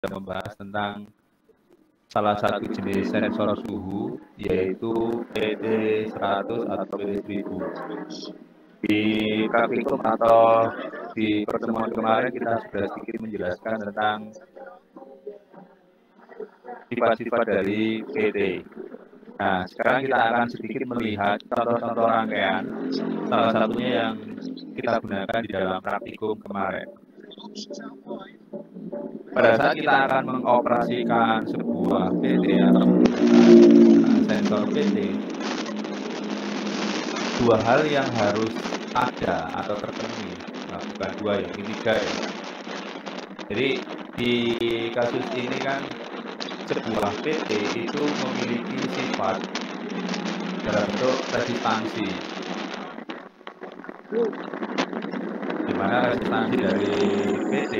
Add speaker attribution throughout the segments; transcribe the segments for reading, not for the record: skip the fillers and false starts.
Speaker 1: sudah membahas tentang salah satu jenis sensor suhu, yaitu PT100 atau PT1000. Di praktikum atau di pertemuan kemarin kita sudah sedikit menjelaskan tentang sifat-sifat dari PT. Nah, sekarang kita akan sedikit melihat contoh-contoh rangkaian, salah satunya yang kita gunakan di dalam praktikum kemarin. Pada saat kita akan mengoperasikan sebuah PT atau sensor PT, dua hal yang harus ada atau terpenuhi, nah, bukan dua ya, ini tiga ya. Jadi di kasus ini kan sebuah PT itu memiliki sifat dalam bentuk resistansi, di mana resistansi dari PT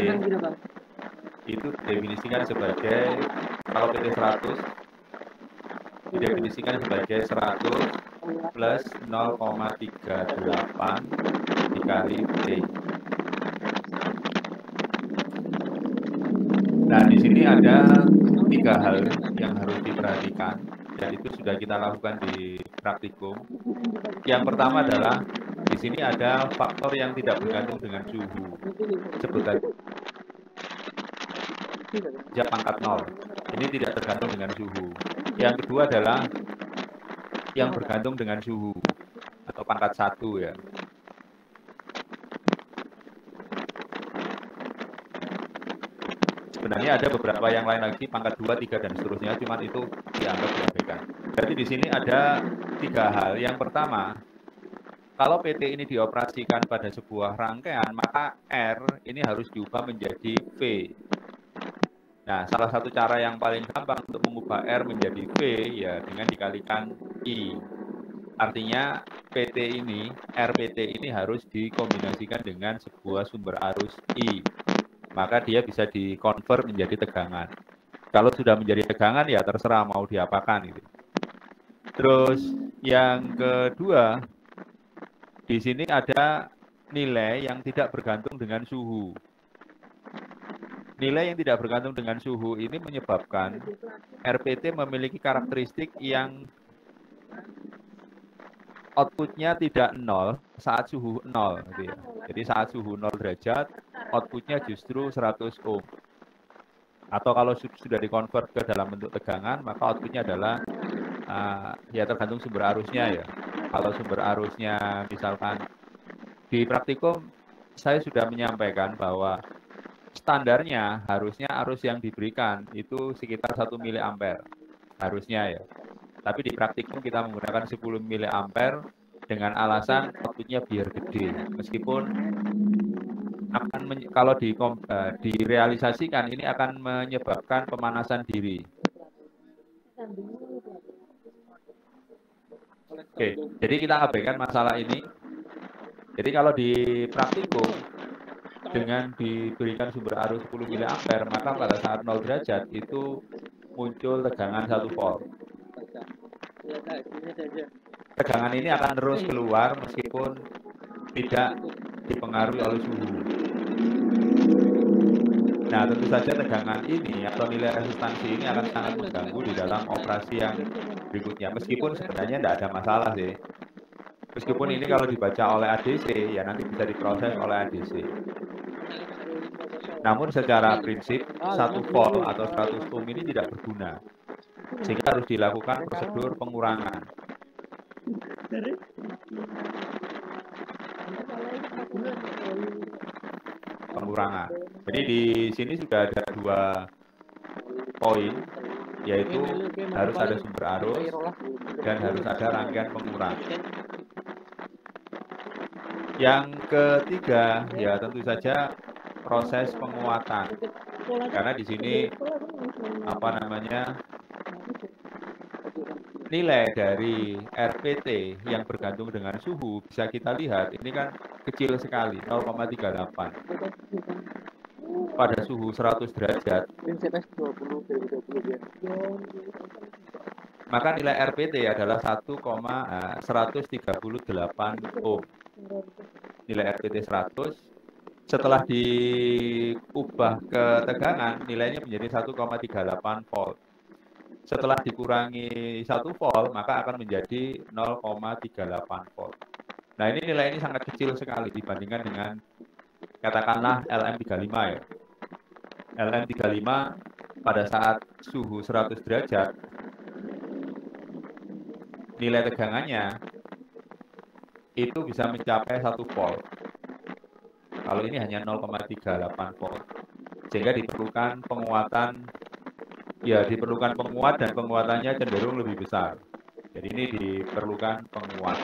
Speaker 1: itu didefinisikan sebagai, kalau PT 100 didefinisikan sebagai 100 plus 0,38 dikali T. Nah, di sini ada tiga hal yang harus diperhatikan, dan itu sudah kita lakukan di praktikum. Yang pertama adalah di sini ada faktor yang tidak bergantung dengan suhu, sebut saja pangkat 0. Ini tidak tergantung dengan suhu. Yang kedua adalah yang bergantung dengan suhu atau pangkat 1 ya. Sebenarnya ada beberapa yang lain lagi, pangkat 2, 3 dan seterusnya, cuman itu dianggap diabaikan. Berarti di sini ada tiga hal. Yang pertama, kalau PT ini dioperasikan pada sebuah rangkaian, maka R ini harus diubah menjadi V. Nah, salah satu cara yang paling gampang untuk mengubah R menjadi V ya dengan dikalikan I. Artinya PT ini, RPT ini harus dikombinasikan dengan sebuah sumber arus I. Maka dia bisa dikonvert menjadi tegangan. Kalau sudah menjadi tegangan ya terserah mau diapakan gitu. Terus yang kedua, di sini ada nilai yang tidak bergantung dengan suhu. Nilai yang tidak bergantung dengan suhu ini menyebabkan RPT memiliki karakteristik yang outputnya tidak 0 saat suhu 0. Gitu ya. Jadi saat suhu 0 derajat, outputnya justru 100 ohm. Atau kalau sudah dikonvert ke dalam bentuk tegangan, maka outputnya adalah ya tergantung sumber arusnya ya. Kalau sumber arusnya misalkan di praktikum saya sudah menyampaikan bahwa standarnya harusnya arus yang diberikan itu sekitar 1 mA harusnya ya. Tapi di praktikum kita menggunakan 10 mA dengan alasan outputnya biar gede. Meskipun akan kalau direalisasikan ini akan menyebabkan pemanasan diri. Oke, jadi kita abaikan masalah ini. Jadi kalau di praktikum dengan diberikan sumber arus 10 mA, maka pada saat 0 derajat itu muncul tegangan 1 volt. Tegangan ini akan terus keluar meskipun tidak dipengaruhi oleh suhu. Nah, tentu saja tegangan ini atau nilai resistansi ini akan sangat mengganggu di dalam operasi yang berikutnya. Meskipun sebenarnya tidak ada masalah sih. Meskipun ini kalau dibaca oleh ADC, ya nanti bisa diproses oleh ADC. Namun secara prinsip, 1 volt atau 100 ohm ini tidak berguna. Sehingga harus dilakukan prosedur pengurangan. Jadi di sini sudah ada 2 poin, yaitu harus ada sumber arus dan harus ada rangkaian pengurang. Yang ketiga, ya tentu saja proses penguatan. Karena di sini nilai dari RPT yang bergantung dengan suhu bisa kita lihat ini kan kecil sekali, 0,38. Pada suhu 100 derajat. Maka nilai RPT adalah 138 ohm. Nilai RPT 100 setelah diubah ke tegangan, nilainya menjadi 1,38 volt. Setelah dikurangi 1 volt, maka akan menjadi 0,38 volt. Nah, ini nilai ini sangat kecil sekali dibandingkan dengan katakanlah LM35 ya. LM35 pada saat suhu 100 derajat, nilai tegangannya itu bisa mencapai 1 volt. Kalau ini hanya 0,38 volt. Sehingga diperlukan penguatan, ya diperlukan penguat dan penguatannya cenderung lebih besar. Jadi ini diperlukan penguat.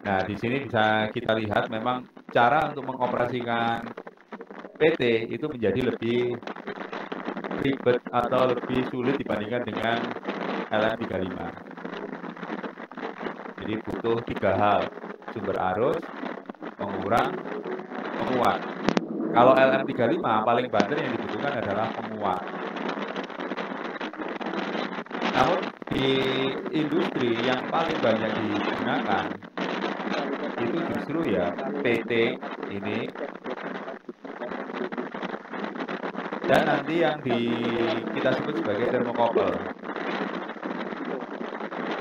Speaker 1: Nah, di sini bisa kita lihat memang cara untuk mengoperasikan PT itu menjadi lebih ribet atau lebih sulit dibandingkan dengan LM35. Jadi butuh 3 hal, sumber arus, pengurang, penguat. Kalau LM35 paling banter yang dibutuhkan adalah penguat. Namun di industri yang paling banyak digunakan itu justru ya PT ini, dan nanti yang kita sebut sebagai thermocouple.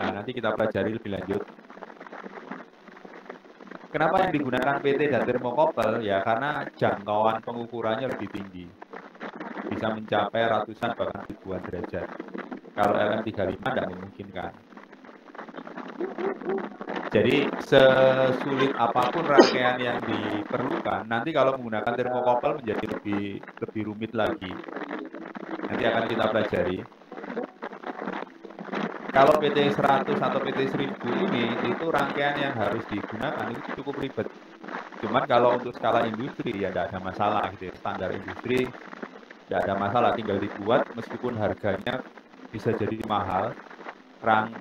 Speaker 1: Nah, nanti kita pelajari lebih lanjut. Kenapa yang digunakan PT dan thermocouple? Ya karena jangkauan pengukurannya lebih tinggi. Bisa mencapai ratusan bahkan ribuan derajat. Kalau LM35 tidak memungkinkan. Jadi sesulit apapun rangkaian yang diperlukan, nanti kalau menggunakan thermocouple menjadi lebih rumit lagi. Nanti akan kita pelajari. Kalau PT 100 atau PT 1000 ini, itu rangkaian yang harus digunakan itu cukup ribet. Cuman kalau untuk skala industri ya tidak ada masalah gitu ya. Standar industri tidak ada masalah, tinggal dibuat meskipun harganya bisa jadi mahal. Rangkaian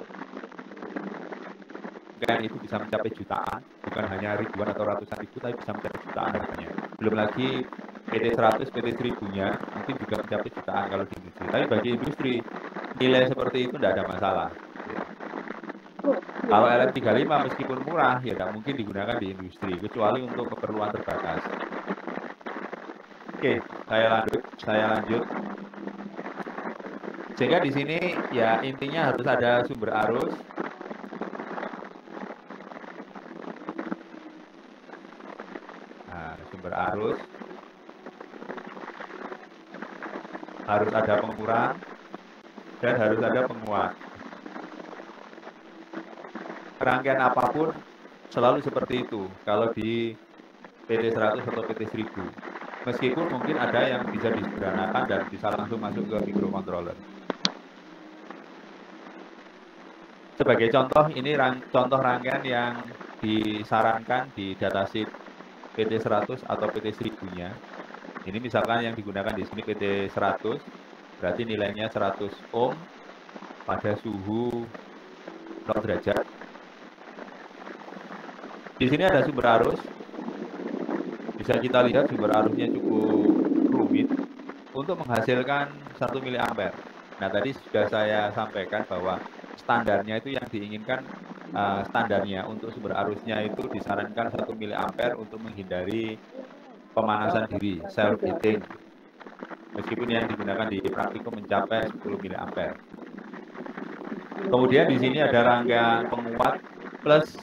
Speaker 1: itu bisa mencapai jutaan, bukan hanya ribuan atau ratusan ribu, tapi bisa mencapai jutaan harganya. Belum lagi PT 100, PT 1000-nya mungkin juga mencapai jutaan kalau di industri. Tapi bagi industri, nilai seperti itu tidak ada masalah. Kalau LM35 meskipun murah, ya tidak mungkin digunakan di industri, kecuali untuk keperluan terbatas. Oke, saya lanjut. Sehingga di sini ya intinya harus ada sumber arus, sumber arus, harus ada pengurang, dan harus ada penguat. Rangkaian apapun selalu seperti itu kalau di PT 100 atau PT 1000. Meskipun mungkin ada yang bisa disederhanakan dan bisa langsung masuk ke microcontroller. Sebagai contoh, ini contoh rangkaian yang disarankan di datasheet PT 100 atau PT 1000-nya. Ini misalkan yang digunakan di sini PT 100, berarti nilainya 100 ohm pada suhu 0 derajat. Di sini ada sumber arus. Bisa kita lihat sumber arusnya cukup rumit untuk menghasilkan 1 mA. Nah, tadi sudah saya sampaikan bahwa standarnya itu yang diinginkan, standarnya untuk sumber arusnya itu disarankan 1 mA untuk menghindari pemanasan diri, self heating. Meskipun yang digunakan di praktikum mencapai 10 mA. Kemudian di sini ada rangkaian penguat plus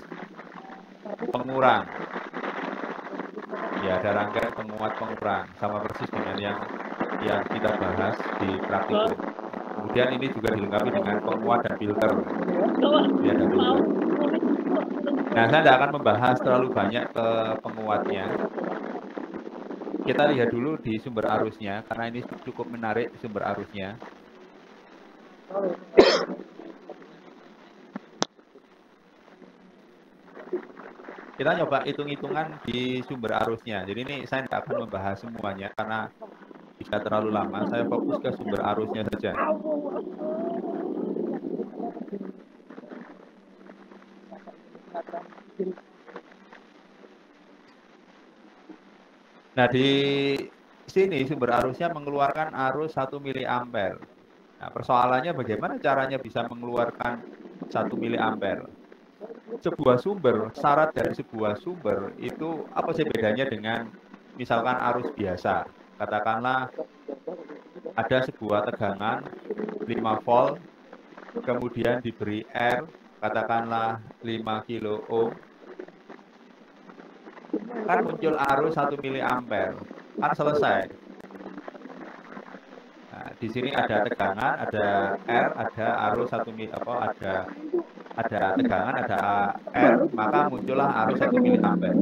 Speaker 1: pengurang. Ya, ada rangkaian penguat pengurang, sama persis dengan yang kita bahas di praktikum. Kemudian ini juga dilengkapi dengan penguat dan filter. Ini ada filter. Nah, saya tidak akan membahas terlalu banyak ke penguatnya. Kita lihat dulu di sumber arusnya, karena ini cukup menarik sumber arusnya. Kita coba hitung-hitungan di sumber arusnya. Jadi ini saya tidak akan membahas semuanya, karena bisa terlalu lama. Saya fokus ke sumber arusnya saja. Nah, di sini sumber arusnya mengeluarkan arus 1 mA. Nah, persoalannya bagaimana caranya bisa mengeluarkan 1 mA? sebuah sumber, syarat dari sebuah sumber itu apa sih bedanya dengan misalkan arus biasa? Katakanlah ada sebuah tegangan 5 volt, kemudian diberi R, katakanlah 5 kilo ohm, kan muncul arus 1 miliampere, kan selesai. Nah, di sini ada tegangan, ada R, ada arus 1 ada tegangan, ada R, maka muncullah arus 1 miliampere.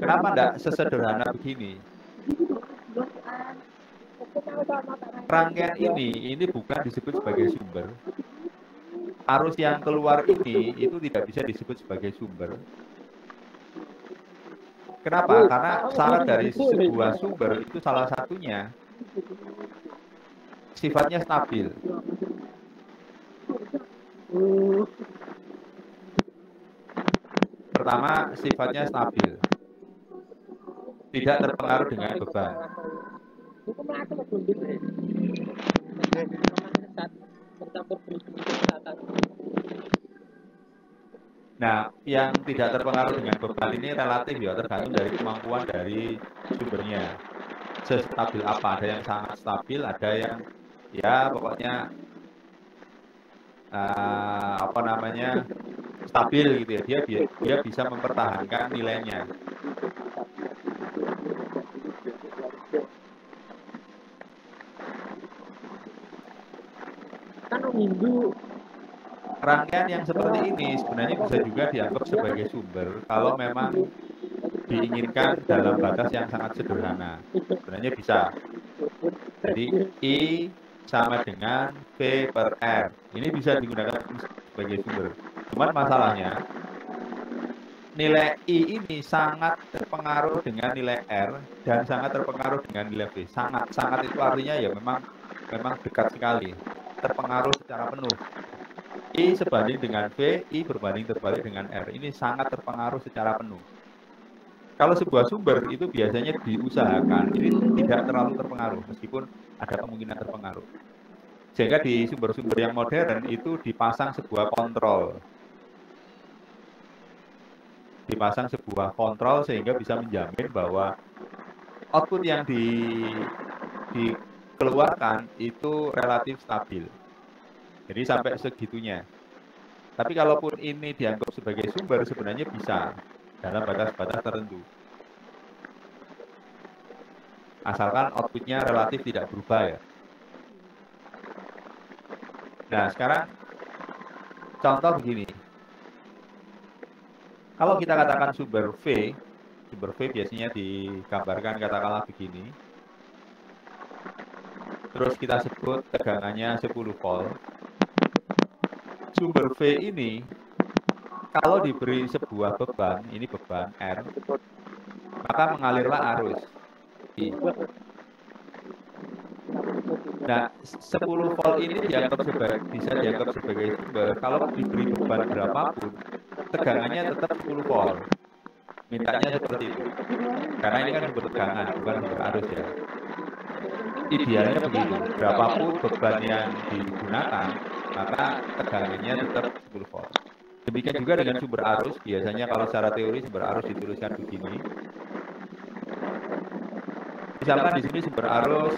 Speaker 1: Kenapa enggak sesederhana begini? Rangkaian ini bukan disebut sebagai sumber. Arus yang keluar ini itu tidak bisa disebut sebagai sumber. Kenapa? Karena syarat dari sebuah sumber itu salah satunya sifatnya stabil. Pertama, sifatnya stabil. Tidak terpengaruh dengan beban. Nah, yang tidak terpengaruh dengan beban ini relatif ya, tergantung dari kemampuan dari sumbernya. Sestabil apa? Ada yang sangat stabil, ada yang ya pokoknya stabil gitu ya. Dia bisa mempertahankan nilainya. Rangkaian yang seperti ini sebenarnya bisa juga dianggap sebagai sumber kalau memang diinginkan dalam batas yang sangat sederhana. Sebenarnya bisa. Jadi I sama dengan V per R. Ini bisa digunakan sebagai sumber. Cuman masalahnya, nilai I ini sangat terpengaruh dengan nilai R dan sangat terpengaruh dengan nilai V. Sangat itu artinya ya memang dekat sekali. Terpengaruh secara penuh. I sebanding dengan V, I berbanding terbalik dengan R. Ini sangat terpengaruh secara penuh. Kalau sebuah sumber itu biasanya diusahakan, ini tidak terlalu terpengaruh, meskipun ada kemungkinan terpengaruh. Sehingga di sumber-sumber yang modern itu dipasang sebuah kontrol. Dipasang sebuah kontrol sehingga bisa menjamin bahwa output yang dikeluarkan itu relatif stabil. Jadi sampai segitunya. Tapi kalaupun ini dianggap sebagai sumber, sebenarnya bisa dalam batas-batas tertentu. Asalkan outputnya relatif tidak berubah ya. Nah, sekarang contoh begini. Kalau kita katakan sumber V biasanya digambarkan katakanlah begini. Terus kita sebut tegangannya 10 volt. Sumber V ini kalau diberi sebuah beban, ini beban R, maka mengalirlah arus I. Nah, 10 volt ini bisa dianggap sebagai sumber. Kalau diberi beban berapapun, tegangannya tetap 10 volt. Mintanya seperti itu. Karena ini kan sumber tegangan, bukan sumber arus ya. Idealnya begitu. Berapapun beban yang digunakan, maka tegangannya tetap 10 volt. Demikian juga dengan sumber arus. Biasanya kalau secara teori sumber arus dituliskan begini. Misalkan di sini sumber arus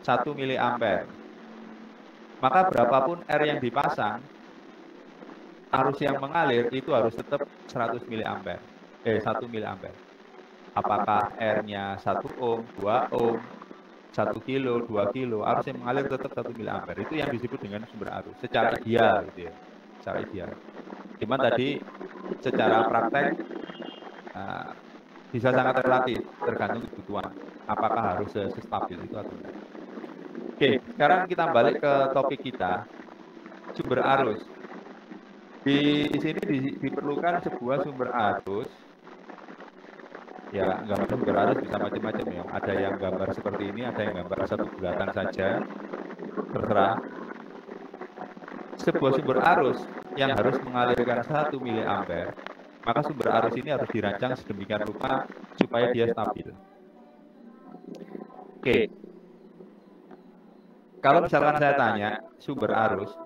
Speaker 1: 1 miliampere. Maka berapapun R yang dipasang, arus yang mengalir itu harus tetap 100 miliampere. 1 miliampere. Apakah R-nya 1 ohm, 2 ohm, 1 kilo, 2 kilo, arus yang mengalir tetap 1 miliampere. Itu yang disebut dengan sumber arus. Secara ideal gitu ya. Secara ideal. Cuman tadi secara praktek bisa sangat relatif, tergantung kebutuhan. Apakah harus sestabil itu atau tidak. Oke, sekarang kita balik ke topik kita, sumber arus. Di sini diperlukan sebuah sumber arus. Ya, gambar sumber arus bisa macam-macam ya. Ada yang gambar seperti ini, ada yang gambar satu bulatan saja. Terserah. Sebuah sumber arus yang harus mengalirkan 1 miliampere, maka sumber arus ini harus dirancang sedemikian rupa supaya dia stabil. Oke. Kalau misalkan saya tanya sumber arus,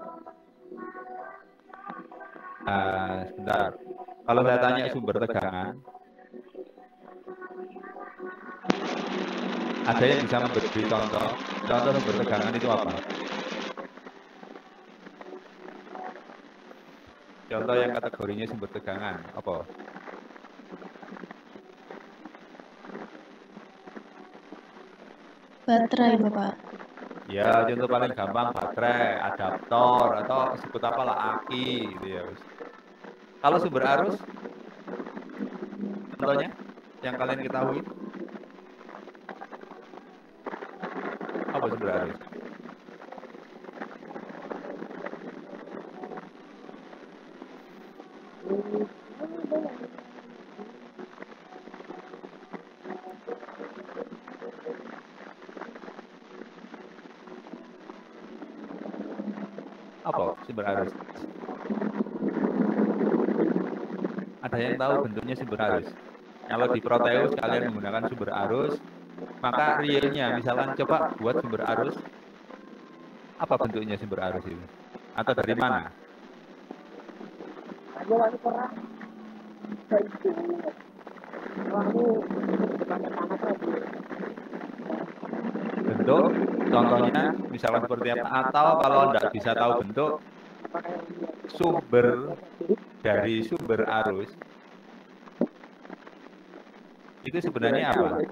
Speaker 1: Sebentar. Kalau saya tanya sumber tegangan, ada yang bisa memberi contoh? Contoh sumber tegangan itu apa? Contoh yang kategorinya sumber tegangan, apa?
Speaker 2: Baterai, Bapak.
Speaker 1: Ya, contoh paling gampang baterai, adaptor, atau sebut apalah aki, gitu ya. Kalau sumber arus, contohnya yang kalian ketahui, apa sumber arus? Apa sumber arus? Ada yang tahu bentuknya sumber arus? Kalau di Proteus kalian menggunakan sumber arus, maka realnya misalkan coba buat sumber arus, apa bentuknya sumber arus itu? Atau dari mana? Bentuk, contohnya misalkan seperti apa? Atau kalau tidak bisa tahu bentuk, sumber dari sumber arus itu sebenarnya apa?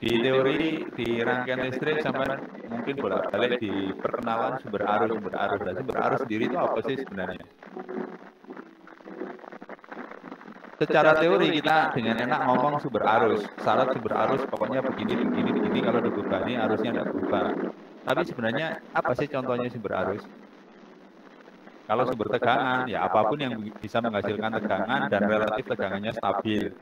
Speaker 1: Di teori, di rangkaian listrik sampai mungkin bolak-balik di perkenalan sumber arus. Dan sumber arus sendiri itu apa sih sebenarnya? Secara teori kita dengan enak ngomong sumber arus. Syarat sumber arus pokoknya begini. Kalau dibebani arusnya tidak berubah. Tapi sebenarnya apa sih contohnya sumber arus? Kalau sumber tegangan, ya apapun yang bisa menghasilkan tegangan dan relatif tegangannya stabil.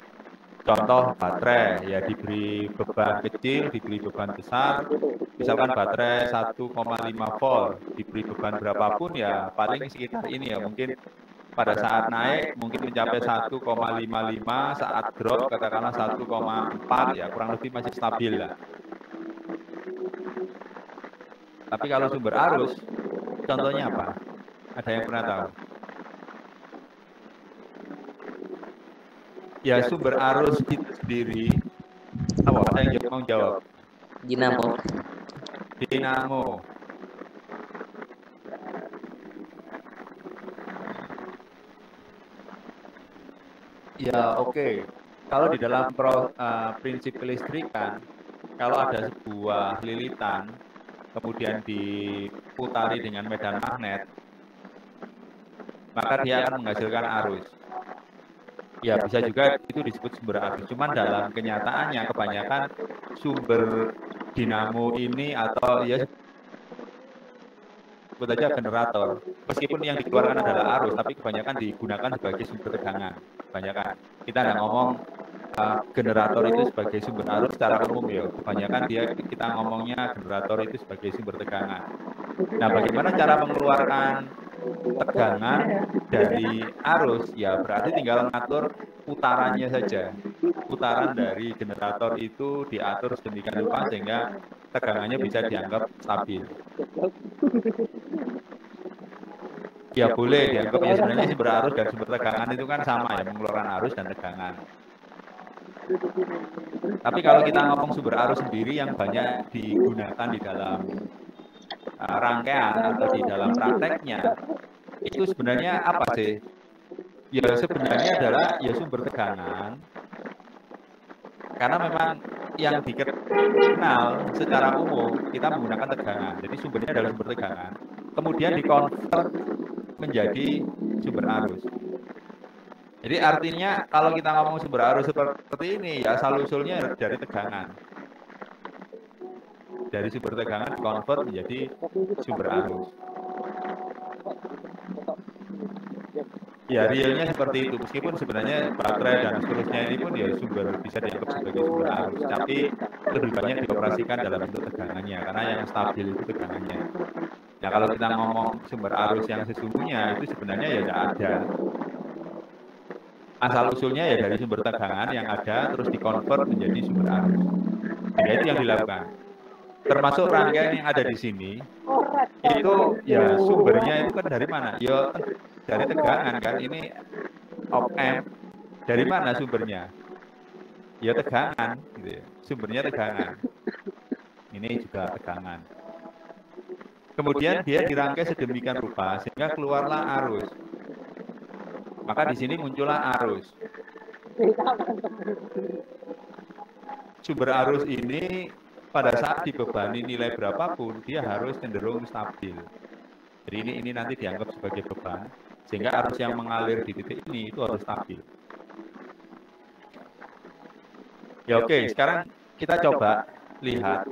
Speaker 1: Contoh baterai, ya diberi beban kecil, diberi beban besar. Misalkan baterai 1,5 volt, diberi beban berapapun ya paling sekitar ini ya mungkin pada saat naik mungkin mencapai 1,55, saat drop katakanlah 1,4 ya kurang lebih masih stabil lah. Tapi kalau sumber arus, contohnya apa? Ada yang pernah tahu? Ya sumber arus itu sendiri, apa? Ada yang mau jawab?
Speaker 3: Dinamo.
Speaker 1: Dinamo. Ya oke. Kalau di dalam prinsip kelistrikan, kalau ada sebuah lilitan, kemudian diputari dengan medan magnet, maka dia akan menghasilkan arus. Ya bisa juga itu disebut sumber arus. Cuman dalam kenyataannya kebanyakan sumber dinamo ini atau ya sebut aja generator. Meskipun yang dikeluarkan adalah arus, tapi kebanyakan digunakan sebagai sumber tegangan. Kebanyakan. Kita tidak ngomong generator itu sebagai sumber arus secara umum ya. Kebanyakan kita ngomongnya generator itu sebagai sumber tegangan. Nah, bagaimana cara mengeluarkan tegangan dari arus? Ya berarti tinggal mengatur putarannya saja. Putaran dari generator itu diatur sedemikian rupa sehingga tegangannya bisa dianggap stabil. Ya boleh dianggap ya sebenarnya sumber arus dan sumber tegangan itu kan sama ya, mengeluarkan arus dan tegangan. Tapi kalau kita ngomong sumber arus sendiri yang banyak digunakan di dalam rangkaian atau di dalam prakteknya, itu sebenarnya apa sih? Ya sebenarnya adalah ya sumber tegangan. Karena memang yang dikenal secara umum kita menggunakan tegangan. Jadi sumbernya adalah sumber tegangan. Kemudian dikonvert menjadi sumber arus. Jadi artinya kalau kita ngomong sumber arus seperti ini ya asal-usulnya dari tegangan. Dari sumber tegangan dikonvert menjadi sumber arus. Ya realnya seperti itu. Meskipun sebenarnya baterai dan seterusnya ini pun ya bisa dianggap sebagai sumber arus. Tapi lebih banyak dioperasikan dalam bentuk tegangannya karena yang stabil itu tegangannya. Nah kalau kita ngomong sumber arus yang sesungguhnya itu sebenarnya ya tidak ada. Asal-usulnya ya dari sumber tegangan yang ada terus dikonvert menjadi sumber arus. Jadi itu yang dilakukan. termasuk rangkaian yang ada di sini, itu ya sumbernya itu kan dari mana? Ya dari tegangan kan, ini op amp, dari mana sumbernya? Ya tegangan, gitu ya. Sumbernya tegangan. Ini juga tegangan. Kemudian dia dirangkai sedemikian rupa sehingga keluarlah arus. Maka di sini muncullah arus. Sumber arus ini pada saat dibebani nilai berapapun dia harus cenderung stabil. Jadi ini nanti dianggap sebagai beban sehingga arus yang mengalir di titik ini itu harus stabil. Ya oke, sekarang kita coba lihat.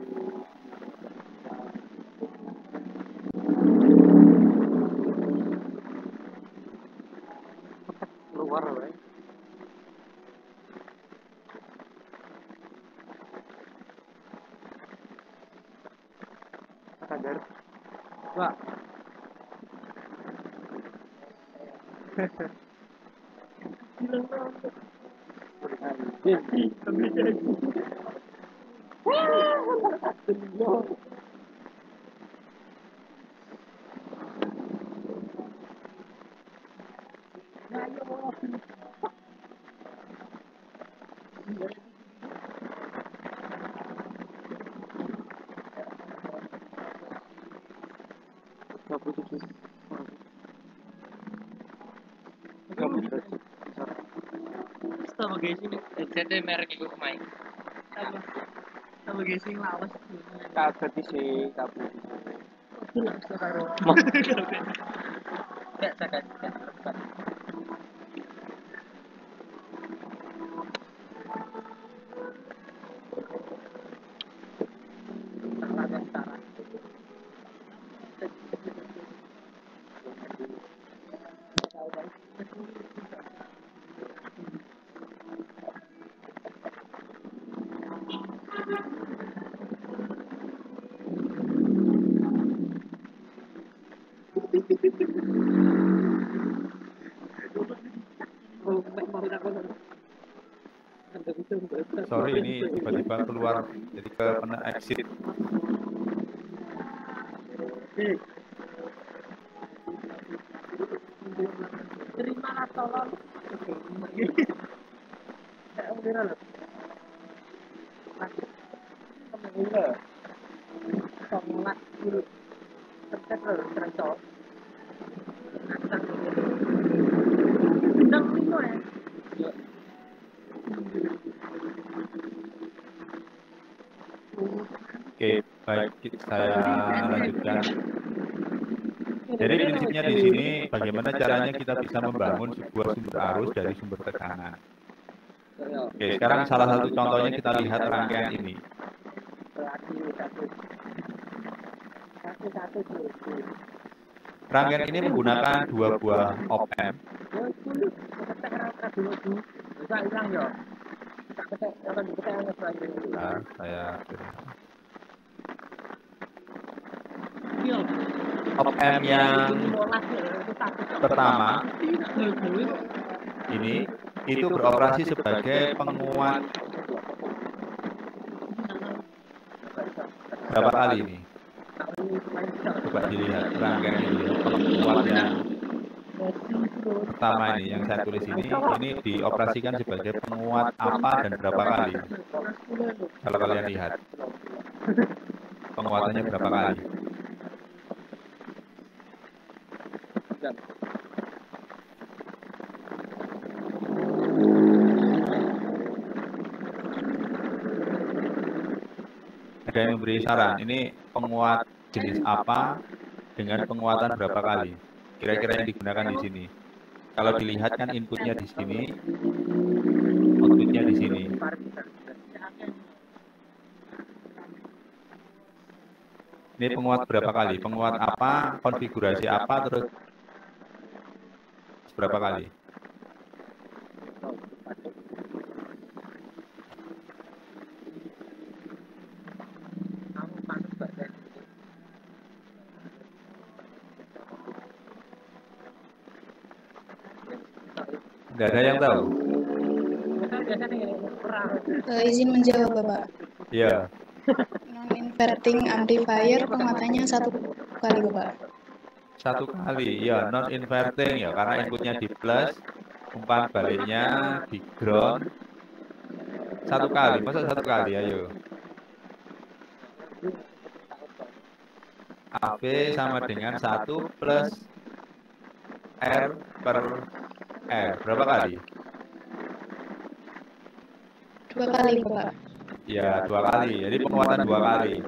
Speaker 2: Sama guys ini jadi merek itu main. Sama guys ini lawas.
Speaker 3: Kabeh sih, kabeh.
Speaker 2: Itu lah sekarang. Enggak sadar.
Speaker 1: Sorry, ini tiba-tiba keluar jadi ke exit.
Speaker 2: Terima tolong.
Speaker 1: Oke, baik, saya lanjutkan. Jadi prinsipnya di sini bagaimana caranya kita bisa membangun sebuah sumber arus dari sumber tekanan. Oke, sekarang salah satu contohnya kita lihat rangkaian ini. Rangkaian ini menggunakan dua buah op amp. Nah, saya op amp yang pertama ini itu beroperasi sebagai penguat berapa kali ini? Coba dilihat rangkaian ini, penguat yang pertama ini yang saya tulis ini dioperasikan sebagai penguat apa dan berapa kali? Kalau kalian lihat penguatannya berapa kali? Ada yang memberi saran, ini penguat jenis apa dengan penguatan berapa kali? Kira-kira yang digunakan di sini. Kalau dilihat kan inputnya di sini, outputnya di sini. Ini penguat berapa kali? Penguat apa? Konfigurasi apa? Terus berapa kali? Tidak ada yang tahu?
Speaker 4: Izin menjawab, Bapak.
Speaker 1: Iya.
Speaker 4: Non-inverting amplifier penguatannya 1 kali, Bapak.
Speaker 1: 1 kali, ya non-inverting ya, karena inputnya di plus, umpan baliknya di ground 1 kali, masa 1 kali, ayo. AB sama dengan 1 plus R per R, berapa kali?
Speaker 4: 2 kali, Bapak.
Speaker 1: Ya, 2 kali, jadi penguatan 2 kali.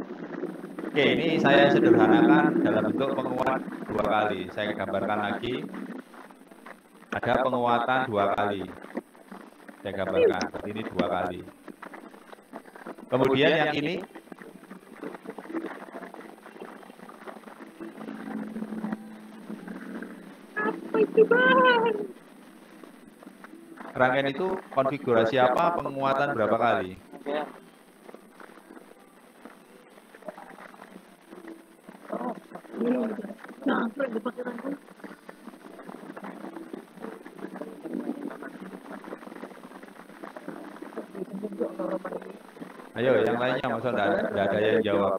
Speaker 1: Oke, ini saya sederhanakan dalam bentuk penguat 2 kali. Saya gambarkan lagi. Ada penguatan 2 kali. Saya gambarkan, ini 2 kali. Kemudian yang ini, rangkaian itu konfigurasi apa, penguatan berapa kali? Ayo, yang lainnya, masa enggak ada yang jawab.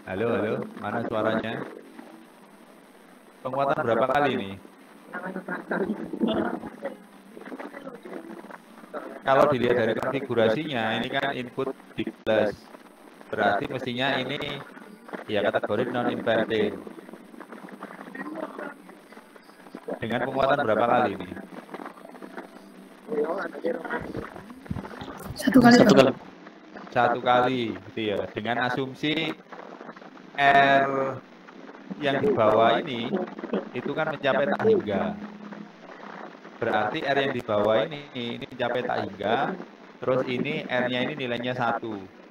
Speaker 1: Halo, halo, mana suaranya? Penguatan berapa kali nih? Kalau dilihat dari konfigurasinya, ini kan input di plus. Berarti mestinya ini ya kategori non-inverting. Dengan penguatan berapa kali ini?
Speaker 4: 1 kali.
Speaker 2: 1 kali.
Speaker 1: 1 kali, gitu ya. Dengan asumsi R yang di bawah ini itu kan mencapai tak hingga. Berarti R yang di bawah ini mencapai tak hingga. Terus ini R-nya ini nilainya 1.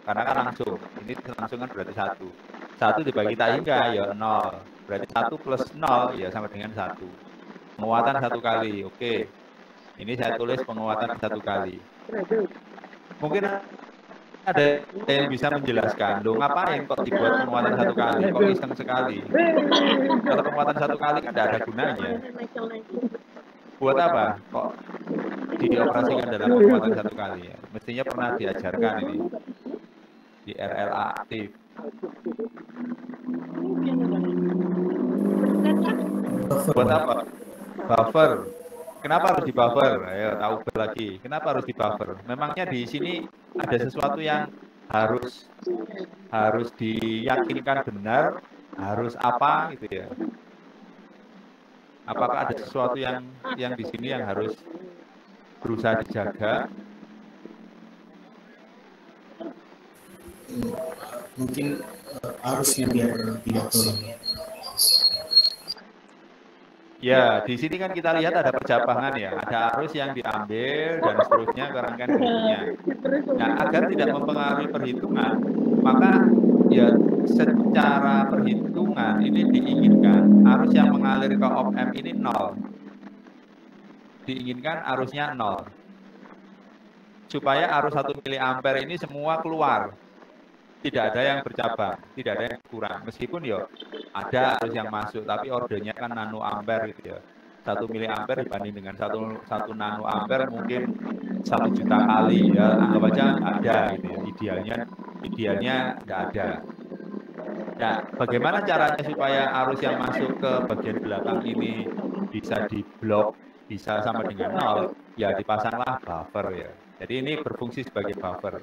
Speaker 1: Karena kan langsung. Ini langsung kan berarti 1. 1 dibagi tak hingga ya 0. Berarti 1 plus 0 ya sama dengan 1. Penguatan 1 kali. Oke. Ini saya tulis penguatan 1 kali. Mungkin ada yang bisa menjelaskan, loh ngapain kok dibuat penguatan 1 kali, kok iseng sekali? Kalau penguatan 1 kali kan tidak ada gunanya. Buat apa kok dioperasikan dalam penguatan 1 kali ya? Mestinya pernah diajarkan ini di RLA aktif. Buat apa? Buffer. Kenapa harus di buffer? Ayo tahu lagi. Kenapa harus di buffer? Memangnya di sini ada sesuatu yang harus diyakinkan benar, harus apa gitu ya? Apakah ada sesuatu yang di sini yang harus berusaha dijaga?
Speaker 5: Mungkin arusnya biar tidak turun.
Speaker 1: Ya, di sini kan kita lihat ada percabangan ya, ada arus yang diambil dan seterusnya ke rangkaian berikutnya. Nah, agar tidak mempengaruhi perhitungan, maka ya secara perhitungan ini diinginkan arus yang mengalir ke op-amp ini 0. Diinginkan arusnya 0. Supaya arus 1 miliampere ini semua keluar. Tidak ada yang bercabang, tidak ada yang kurang. Meskipun ya ada arus yang masuk, tapi ordernya kan nano ampere gitu ya. 1 miliampere dibanding dengan 1 nano ampere mungkin 1 juta kali ya. Anggap aja ada gitu ya. Idealnya tidak ada. Nah, bagaimana caranya supaya arus yang masuk ke bagian belakang ini bisa diblok, bisa sama dengan 0? Ya dipasanglah buffer ya. Jadi ini berfungsi sebagai buffer.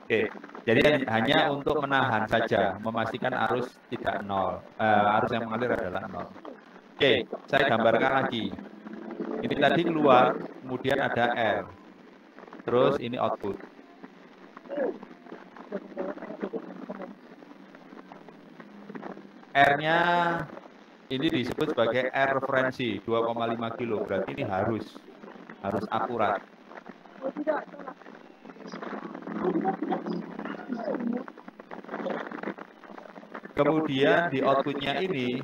Speaker 1: Oke, jadi hanya untuk menahan saja, memastikan arus tidak 0. Arus yang mengalir adalah 0. Oke, saya gambarkan lagi. Ini tadi keluar, kemudian ada R. Terus ini output. R-nya ini disebut sebagai R referensi 2,5 kilo. Berarti ini harus akurat. Kemudian di outputnya ini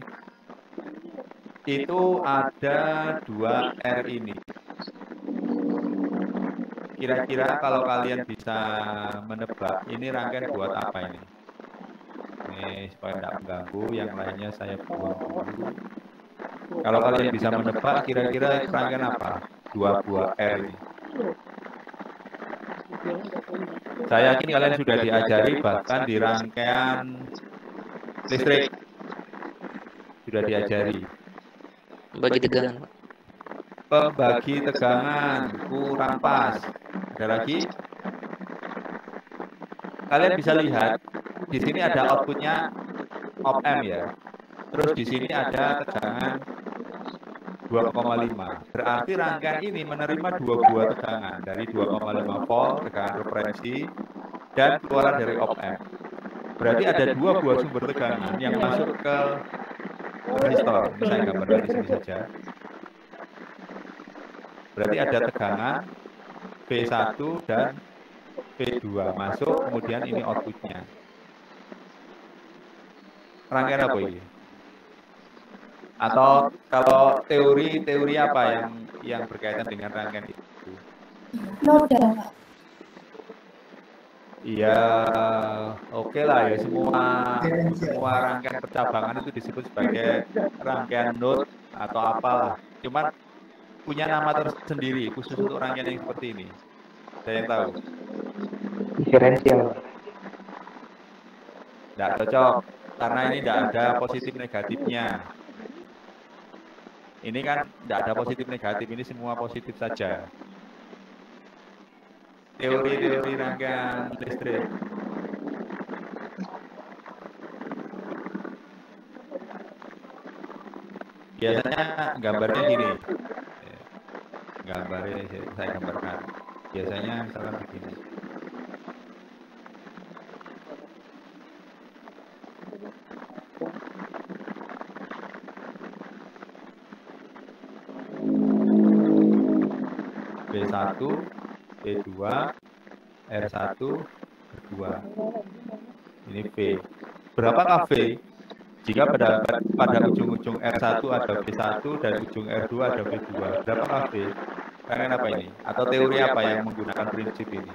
Speaker 1: itu ada 2 R ini. Kira-kira kalau kalian bisa menebak, ini rangkaian buat apa ini? Ini supaya tidak mengganggu, yang lainnya saya buang dulu. Kalau kalian bisa menebak, kira-kira rangkaian apa? Dua buah R ini. Saya yakin kalian sudah diajari bahkan di rangkaian listrik. Sudah diajari.
Speaker 6: Bagi tegangan, Pak.
Speaker 1: Pembagi tegangan, kurang pas. Ada lagi? Kalian bisa lihat, di sini ada outputnya op-amp ya. Terus di sini ada tegangan 2,5. Berarti rangkaian ini menerima dua buah tegangan dari 2,5 volt, tegangan referensi, dan keluaran dari op-amp. Berarti ada dua buah sumber tegangan yang masuk ke resistor. Ini saya gambarkan di sini saja. Berarti ada tegangan V1 dan V2 masuk, kemudian ini outputnya. Rangkaian apa ini? Atau kalau teori apa yang berkaitan dengan rangkaian itu?
Speaker 4: Modal, Pak.
Speaker 1: Iya, oke lah ya, semua rangkaian percabangan itu disebut sebagai rangkaian node atau apalah. Cuman punya nama tersendiri khusus untuk rangkaian yang seperti ini. Ada yang tahu?
Speaker 3: Diferensial.
Speaker 1: Tidak cocok karena ini tidak ada positif negatifnya. Ini kan tidak ada positif negatif, ini semua positif saja. Teori rangkaian listrik. Biasanya gambarnya gini. Gambarnya saya gambarkan. Biasanya misalkan begini. B1, B2, R1, R2. Ini V. Berapakah V? Jika pada ujung-ujung R1 ada V1 dan ujung R2 ada V2. Berapakah V? Rangkaian apa ini? Atau teori apa yang menggunakan prinsip ini?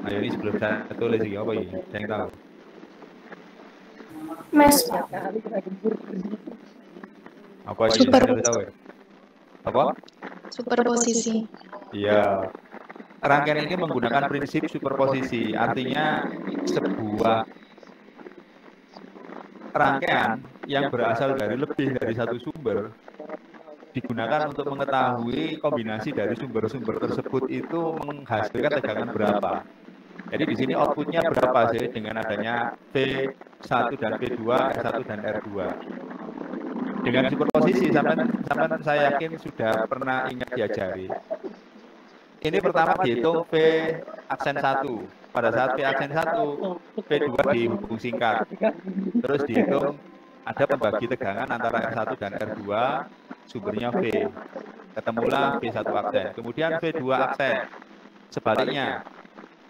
Speaker 1: Ayo ini sebelum saya tulis lagi apa ini? Saya yang tahu.
Speaker 4: Mes, Pak.
Speaker 1: Apa ini? Saya tahu ya? Apa?
Speaker 4: Superposisi.
Speaker 1: Iya. Rangkaian ini menggunakan prinsip superposisi. Artinya sebuah rangkaian yang berasal dari lebih dari satu sumber digunakan untuk mengetahui kombinasi dari sumber-sumber tersebut itu menghasilkan tegangan berapa. Jadi di sini outputnya berapa sih dengan adanya V1 dan V2, R1 dan R2. Dengan superposisi, sampai saya yakin sudah pernah ingat diajari. Ini pertama dihitung V aksen 1. Pada saat V aksen 1, V2 dihubung singkat. Terus dihitung ada pembagi tegangan antara R1 dan R2, sumbernya V. Ketemulah V1 aksen. Kemudian V2 aksen. Sebaliknya,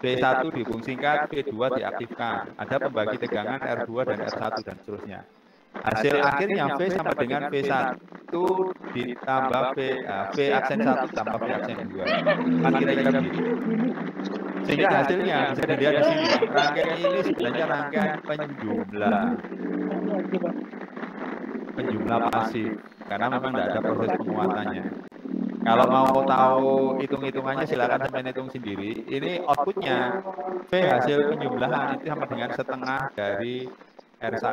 Speaker 1: V1 dihubung singkat, V2 diaktifkan. Ada pembagi tegangan R2 dan R1 dan seterusnya. Hasil akhirnya V sama dengan V1 ditambah V aksen 1 tambah V aksen 2. Kan kira-kira begitu. Sehingga hasilnya bisa dilihat di sini. Rangkaian ini sebenarnya rangkaian penjumlah pasif. Karena memang tidak ada proses penguatannya. Kalau mau tahu hitung-hitungannya silakan sampai hitung sendiri. Ini outputnya V hasil penjumlahan itu sama dengan setengah dari R1.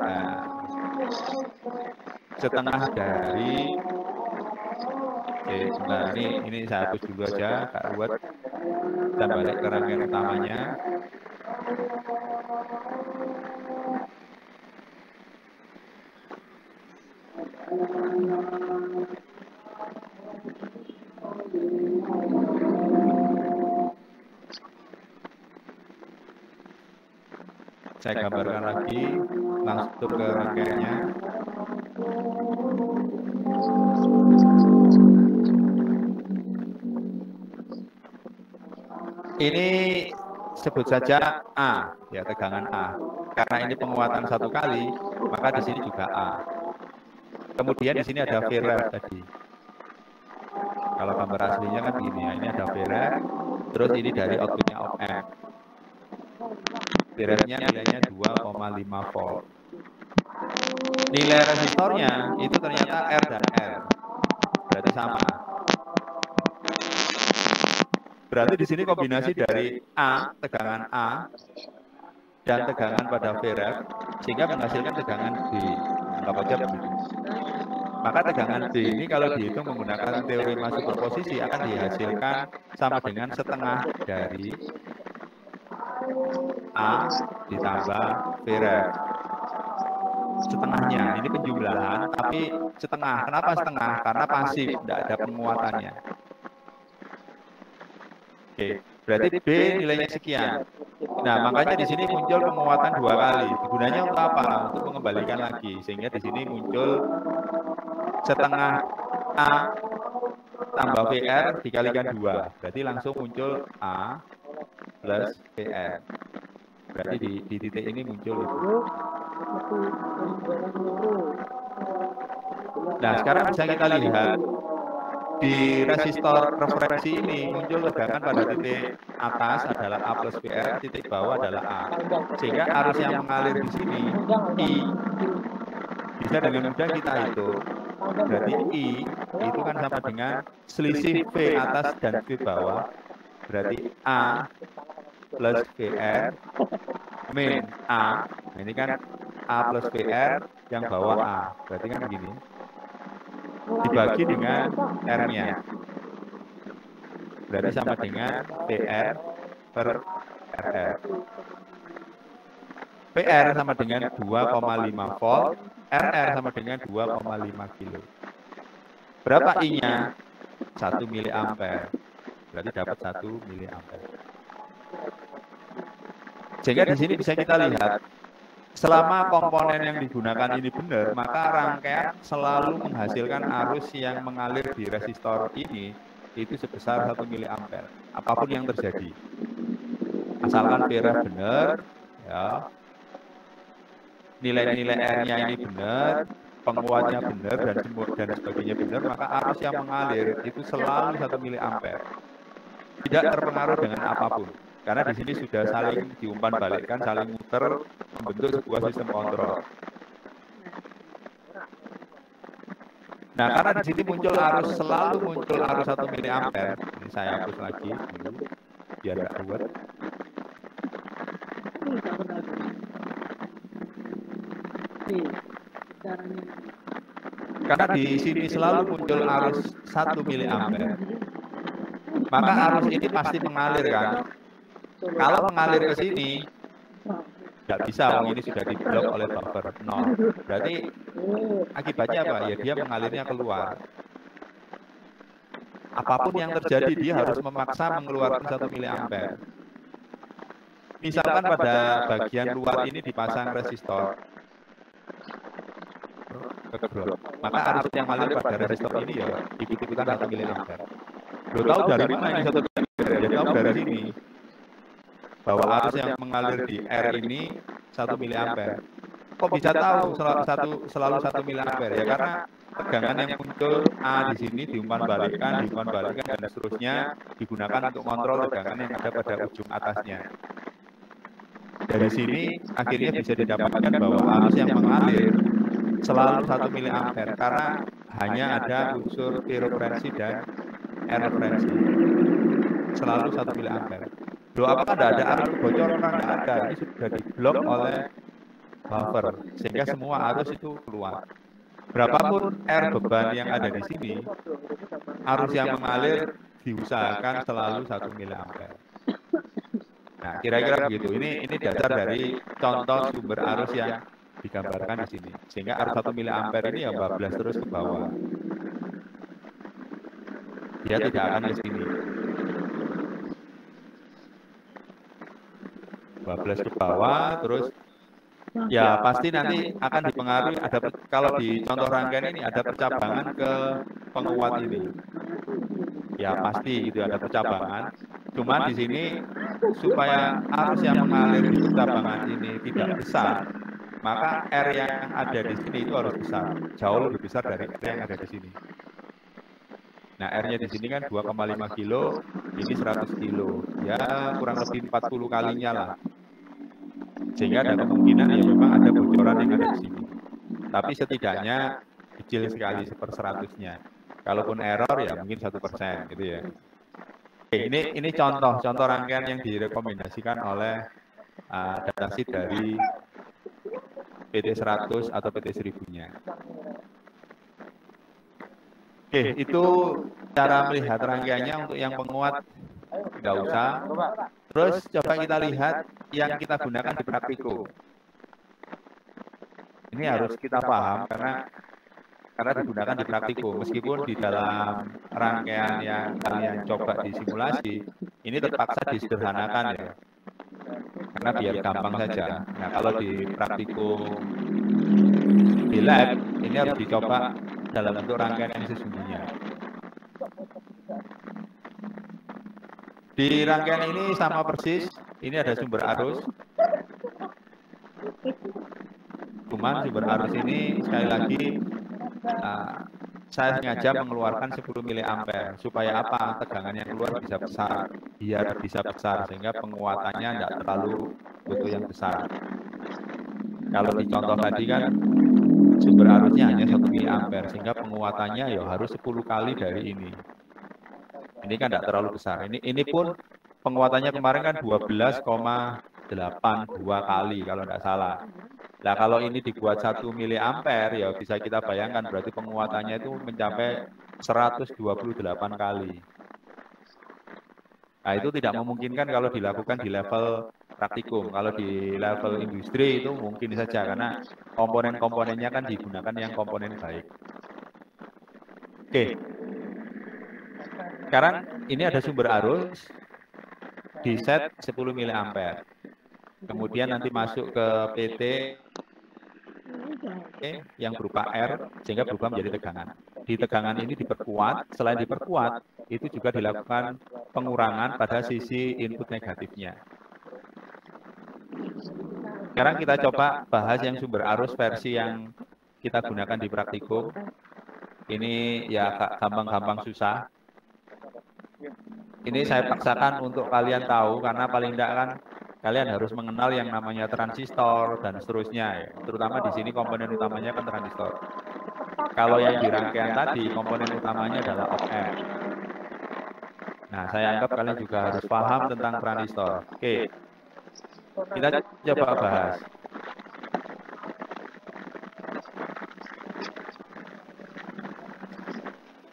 Speaker 1: Setengah dari sebentar, ini saya hapus dulu aja Kak Ruwet, kita balik ke rangkaian utamanya. Saya gambarkan lagi, langsung ke rangkaiannya. Ini sebut saja A, ya tegangan A. Karena ini penguatan satu kali, maka di sini juga A. Kemudian di sini ada V ref tadi. Kalau gambar aslinya kan begini ya, ini ada Vref, terus ini dari outputnya op amp. Vrefnya nilainya 2,5 volt. Nilai resistornya itu ternyata R dan R, berarti sama. Berarti di sini kombinasi dari A, tegangan A, dan tegangan pada Vref, sehingga menghasilkan tegangan B. Anggap aja begitu. Maka tegangan B ini kalau dihitung menggunakan teorema superposisi akan dihasilkan sama dengan setengah dari A ditambah Vref. Setengahnya, ini penjumlahan, tapi setengah. Kenapa setengah? Karena pasif, tidak ada penguatannya. Oke, berarti B nilainya sekian. Nah, makanya di sini muncul penguatan 2 kali. Gunanya untuk apa? Untuk mengembalikan lagi. Sehingga di sini muncul setengah A tambah VR dikalikan 2. Berarti langsung muncul A plus VR. Berarti di titik ini muncul itu. Nah, sekarang bisa kita lihat di resistor referensi ini muncul tegangan pada titik atas adalah A plus VR, titik bawah adalah A. Sehingga arus yang mengalir di sini, I, bisa dengan mudah kita hitung. Berarti I itu kan sama dengan selisih V atas dan V bawah. Berarti A plus VR min A. Nah, ini kan A plus VR yang bawah A. Berarti kan begini. Dibagi dengan R-nya. Berarti sama dengan PR per RR. PR sama dengan 2,5 volt, RR sama dengan 2,5 kilo. Berapa I-nya? 1 miliampere. Berarti dapat 1 miliampere. Sehingga di sini bisa kita lihat, selama komponen yang digunakan ini benar, maka rangkaian selalu menghasilkan arus yang mengalir di resistor ini itu sebesar 1 miliampere. Apapun yang terjadi. Asalkan Vref benar, ya, nilai-nilai R-nya ini benar, penguatnya benar, dan sebagainya benar, maka arus yang mengalir itu selalu 1 miliampere. Tidak terpengaruh dengan apapun. Karena di sini sudah saling diumpan balikkan, saling muter, membentuk sebuah sistem kontrol. Nah, karena di sini muncul arus, selalu muncul arus 1 miliampere. Ini saya hapus lagi dulu, biar nggak ruwet. Karena di sini selalu muncul arus 1 miliampere. Maka arus ini pasti mengalir kan. Kalau mengalir ke sini, nggak bisa, ini sudah diblok oleh buffer 0. Berarti akibatnya apa? Ya dia mengalirnya keluar. Apapun yang terjadi, dia harus memaksa mengeluarkan 1 miliampere. Misalkan pada bagian luar ini dipasang resistor, maka arus yang mengalir pada resistor ini ya ikut-ikutan 1 miliampere. Lo tahu dari mana ini 1 miliampere? Ya tahu dari sini. Bahwa arus yang mengalir di R ini 1 miliampere. Kok bisa tahu selalu 1 miliampere? Ya karena tegangan yang muncul A di sini diumpan balikkan, dan seterusnya digunakan untuk kontrol tegangan yang ada pada ujung atasnya. Dari sini akhirnya bisa didapatkan bahwa arus yang mengalir selalu 1 miliampere karena hanya ada unsur P referensi dan R referensi. Selalu 1 miliampere. Loh, apakah tidak ada arus kebocoran? Tidak ada. Ini sudah diblok oleh buffer, sehingga semua arus itu keluar. Berapapun R beban yang ada di sini, arus yang mengalir diusahakan selalu 1 miliampere. Nah, kira-kira begitu. Ini dasar dari contoh sumber arus yang digambarkan di sini. Sehingga arus 1 miliampere ini ya bablas terus ke bawah. Dia tidak akan ke sini. Bablas ke bawah, terus ya pasti nanti akan dipengaruhi, kalau di contoh rangkaian ini ada percabangan ke penguat ini. Ya pasti gitu, ada percabangan. Cuman di sini supaya arus yang mengalir di percabangan ini tidak besar, maka R yang ada di sini itu harus besar, jauh lebih besar dari R yang ada di sini. Nah, R-nya di sini kan 2,5 kilo, ini 100 kilo. Ya, kurang lebih 40 kalinya lah. Sehingga ada kemungkinan ya memang ada bocoran yang ada di sini. Tapi setidaknya kecil sekali 1/100-nya. Kalaupun error ya mungkin 1% gitu ya. Oke, ini contoh rangkaian yang direkomendasikan oleh datasheet dari PT 100 atau PT 1000-nya. Oke, itu cara melihat rangkaiannya. Untuk yang penguat nggak usah. Terus coba kita lihat yang kita gunakan di praktikum. Ini harus kita paham karena digunakan di praktikum. Meskipun di dalam rangkaian yang kalian coba di simulasi, ini terpaksa disederhanakan ya. Karena biar gampang saja. Nah, kalau di praktikum di lab, ini harus dicoba dalam bentuk rangkaian yang sesungguhnya. Di rangkaian ini sama persis, ini ada sumber arus. Cuman sumber arus ini sekali lagi saya sengaja mengeluarkan 10 mA supaya apa? Tegangan yang keluar bisa besar, biar bisa besar sehingga penguatannya tidak terlalu butuh yang besar. Kalau di contoh tadi kan sumber arusnya hanya 1 mA sehingga penguatannya ya harus 10 kali dari ini. Ini kan tidak terlalu besar. Ini pun penguatannya kemarin kan 12,82 kali kalau tidak salah. Nah, kalau ini dibuat 1 mA ya bisa kita bayangkan berarti penguatannya itu mencapai 128 kali. Nah, itu tidak memungkinkan kalau dilakukan di level praktikum. Kalau di level industri itu mungkin saja karena komponen-komponennya kan digunakan yang komponen baik. Oke. Sekarang ini ada sumber arus di set 10 mA. Kemudian nanti masuk ke PT yang berupa R sehingga berubah menjadi tegangan. Di tegangan ini diperkuat, selain diperkuat, itu juga dilakukan pengurangan pada sisi input negatifnya. Sekarang kita coba bahas yang sumber arus versi yang kita gunakan di praktikum. Ini ya gampang-gampang susah. Ini saya paksakan untuk kalian tahu karena paling tidak kan kalian harus mengenal yang namanya transistor dan seterusnya ya. Terutama di sini komponen utamanya kan transistor. Kalau yang di rangkaian tadi komponen utamanya adalah op-amp. Nah, saya anggap kalian juga harus paham tentang transistor. Oke. Kita coba bahas.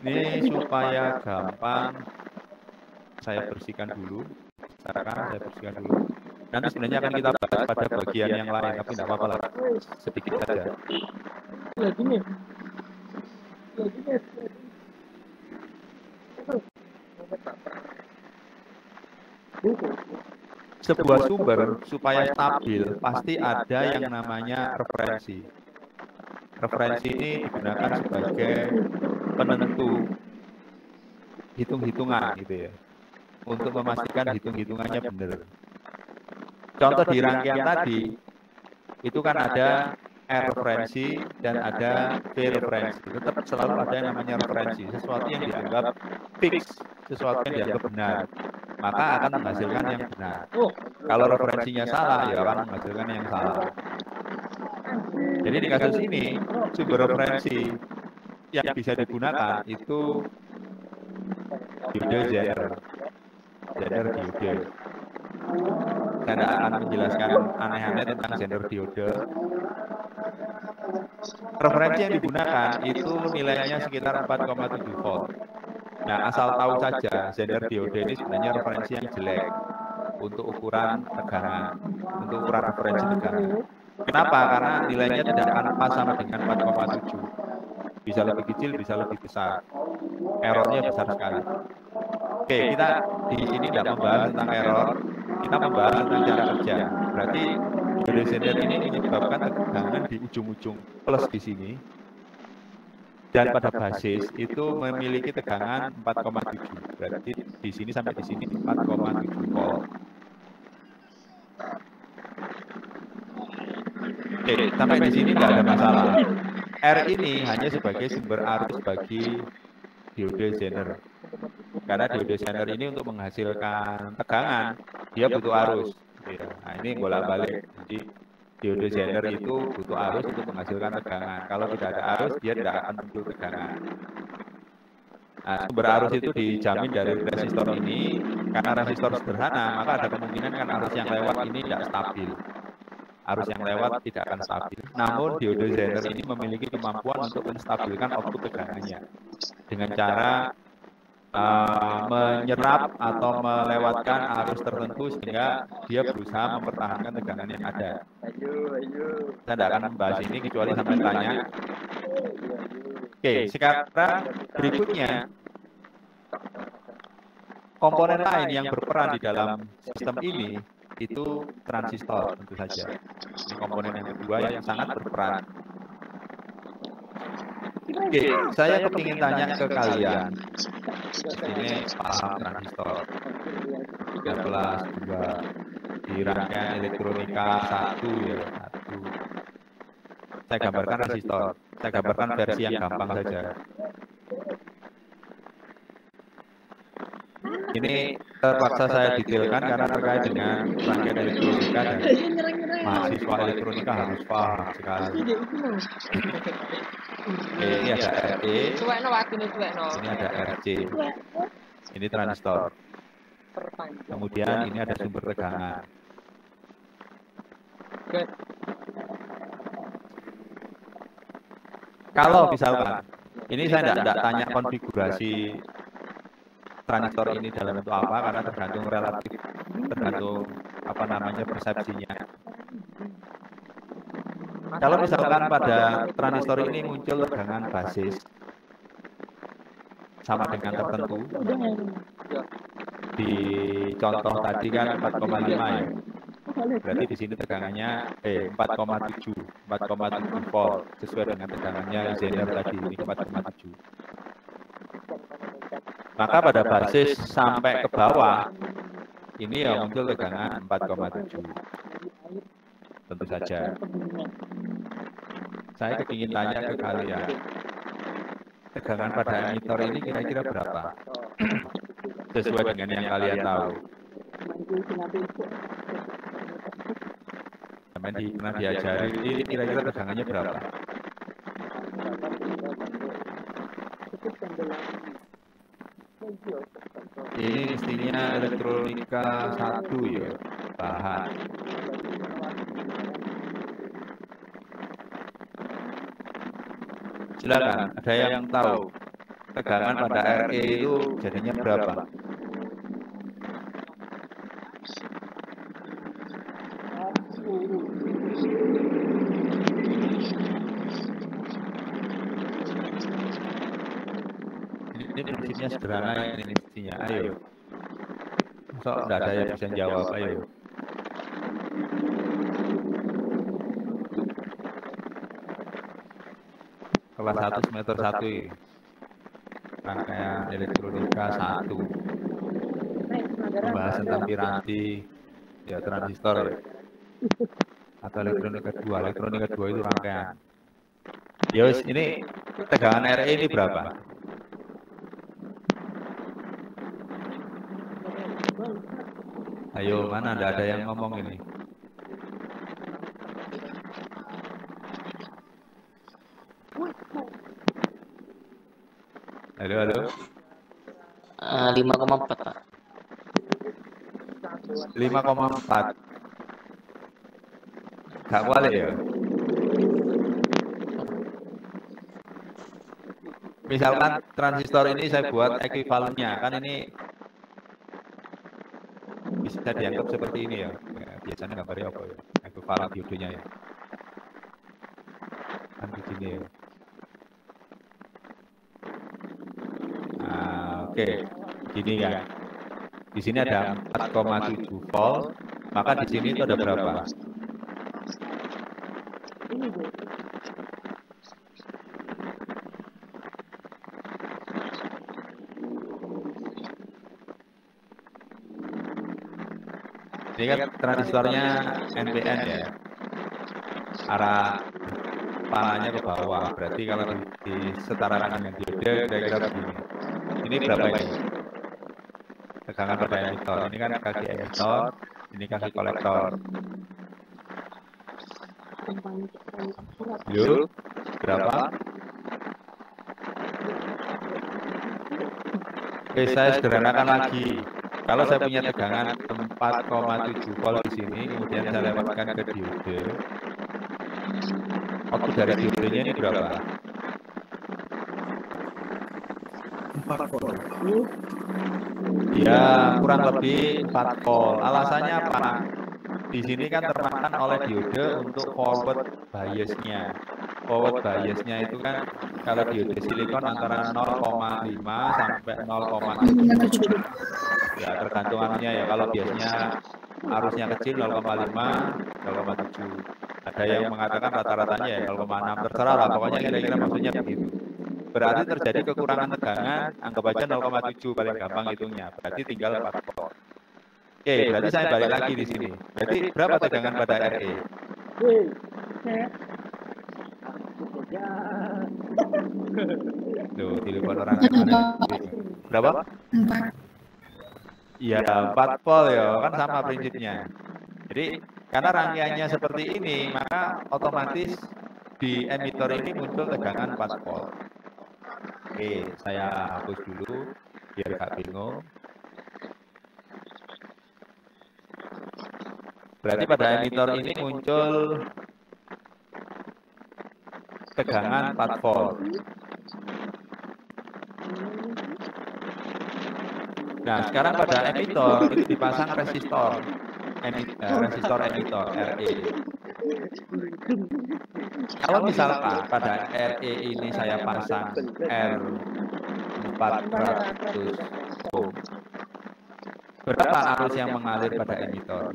Speaker 1: Ini supaya gampang saya bersihkan dulu. Sekarang saya bersihkan dulu. Nanti sebenarnya akan kita bahas pada bagian yang lain, tapi tidak apa-apa lah. Sedikit saja. Sebuah sumber supaya stabil pasti ada yang namanya referensi. Referensi ini digunakan sebagai penentu hitung-hitungan gitu ya. Untuk memastikan hitung-hitungannya benar. Contoh di rangkaian tadi, itu kan ada R referensi dan ada V referensi. Tetap selalu ada yang namanya referensi, sesuatu yang dianggap fix, sesuatu yang dianggap benar, maka akan menghasilkan yang benar. Kalau referensinya salah, ya akan menghasilkan yang salah. Jadi di kasus ini, sumber referensi yang bisa digunakan itu diode Zener diode. Saya tidak akan menjelaskan aneh-aneh tentang Zener diode. Referensi yang digunakan itu nilainya sekitar 4,7 volt. Nah, asal tahu saja Zener diode ini sebenarnya referensi yang jelek untuk ukuran tegangan, untuk ukuran referensi tegangan. Kenapa? Karena nilainya tidak akan pas sama dengan 4,7. Bisa lebih kecil, bisa lebih besar. Errornya besar sekali. Oke, kita di sini tidak membahas tentang error, kita membahas tentang cara kerja. Berarti diode Zener ini menyebabkan tegangan di ujung-ujung plus di sini. Dan pada basis itu memiliki tegangan 4,7. Berarti di sini sampai di sini 4,7 volt. Oke, sampai di sini tidak ada masalah. R ini hanya sebagai sumber arus bagi diode Zener. Karena diode Zener ini untuk menghasilkan tegangan, dia butuh arus. Ya. Nah, ini bolak-balik. Jadi diode Zener itu butuh arus untuk menghasilkan tegangan. Kalau tidak ada arus, dia tidak akan muncul tegangan. Nah, sumber arus itu dijamin dari resistor ini. Karena resistor sederhana, maka ada kemungkinan kan arus yang lewat ini tidak stabil. Arus yang lewat tidak akan stabil. Namun diode Zener ini memiliki kemampuan untuk menstabilkan output tegangannya dengan cara menyerap atau melewatkan arus tertentu sehingga dia berusaha mempertahankan tegangan yang ada. Saya tidak akan membahas ini kecuali sampai tanya. Oke, sekarang berikutnya komponen lain yang berperan di dalam sistem ini itu transistor tentu saja. Ini komponen yang kedua yang sangat berperan. Oke, saya kepingin tanya ke kalian. Ini paham transistor. 13, 2 di rangkaian elektronika 1 ya, 1. Saya gambarkan resistor. Saya gambarkan versi yang gampang saja. Ini terpaksa saya detailkan karena terkait dengan rangkaian elektronika dan mahasiswa elektronika harus paham sekali. Ini ada RE, ini ada RC, ini transistor. Kemudian ini ada sumber tegangan. Kalau misalkan, ini saya tidak tanya konfigurasi transistor ini dalam bentuk apa karena tergantung relatif, tergantung apa namanya persepsinya. Kalau misalkan pada transistor ini muncul tegangan basis sama dengan tertentu, di contoh tadi kan 4,5 ya, berarti di sini tegangannya 4,7 volt sesuai dengan tegangannya Zener tadi ini 4,7. Maka pada basis sampai ke bawah, ini ya muncul tegangan 4,7. Tentu saja. Saya kepingin tanya ke kalian, tegangan pada emitor ini kira-kira berapa? Sesuai dengan yang kalian tahu. Pernah diajari, ini kira-kira tegangannya berapa? Ini mestinya elektronika 1 ya, bahan. Silakan, ada yang tahu tegangan pada RE itu jadinya berapa? Ini prinsipnya sederhana ini mestinya. Ayo. Masa tidak ada yang bisa jawab, ayo. Kelas 1 semester 1 ini. Rangkaian elektronika 1. Pembahasan tentang piranti, ya transistor ya. Atau elektronika 2. Elektronika 2 itu rangkaian. Yos, ini tegangan RE ini berapa? Ayo, mana ada yang ngomong ini? Halo.
Speaker 6: 5,4 Pak.
Speaker 1: 5,4. Gak kuali ya? Misalkan transistor ini saya buat ekuivalennya, kan ini bisa dianggap seperti ini ya. Biasanya gambarnya apa ya? Ekuivalen diodenya ya. Kan begini ya. Oke, gini ya. Di sini ada 4,7 volt, maka di sini itu ada berapa? Ini kan transistornya NPN ya. Arah panahnya ke bawah. Berarti kalau disetarakan dengan diode kira-kira begini. Ini berapa ini? Tegangan pada emitor. Ini kan kaki emitor, ini kaki kolektor. Yuk, berapa? Oke, saya sederhanakan lagi. Kalau saya punya tegangan 4,7 volt di sini, kemudian saya lewatkan ke diode. Output dari diodenya ini berapa?
Speaker 5: 4 volt.
Speaker 1: Ya, kurang lebih 4 volt. Alasannya apa? Di sini kan termakan oleh diode untuk forward bias-nya. Forward bias-nya itu kan kalau diode silikon antara 0,5 sampai 0,7. Ya, tergantung arusnya ya. Kalau biasanya arusnya kecil 0,5, 0,7. Ada yang mengatakan rata-ratanya ya 0,6. Terserah lah, pokoknya kira-kira maksudnya begitu. Berarti terjadi kekurangan tegangan, anggap aja 0,7 paling gampang hitungnya. Berarti tinggal 4 volt. Oke, berarti saya balik lagi di sini. Berarti berapa tegangan pada RE? Tuh, telepon orang yang mana? Berapa?
Speaker 4: 4.
Speaker 1: Iya, 4 volt ya, kan sama prinsipnya. Jadi, karena rangkaiannya seperti ini, maka otomatis di emitor ini muncul tegangan 4 volt. Oke, saya hapus dulu, biar gak bingung. Berarti pada emitor ini muncul tegangan 4 volt. Nah, sekarang pada emitor itu dipasang resistor, resistor emitor RE. Kalau misalkan pada RE ini saya pasang R400 ohm, berapa arus yang mengalir pada emitor?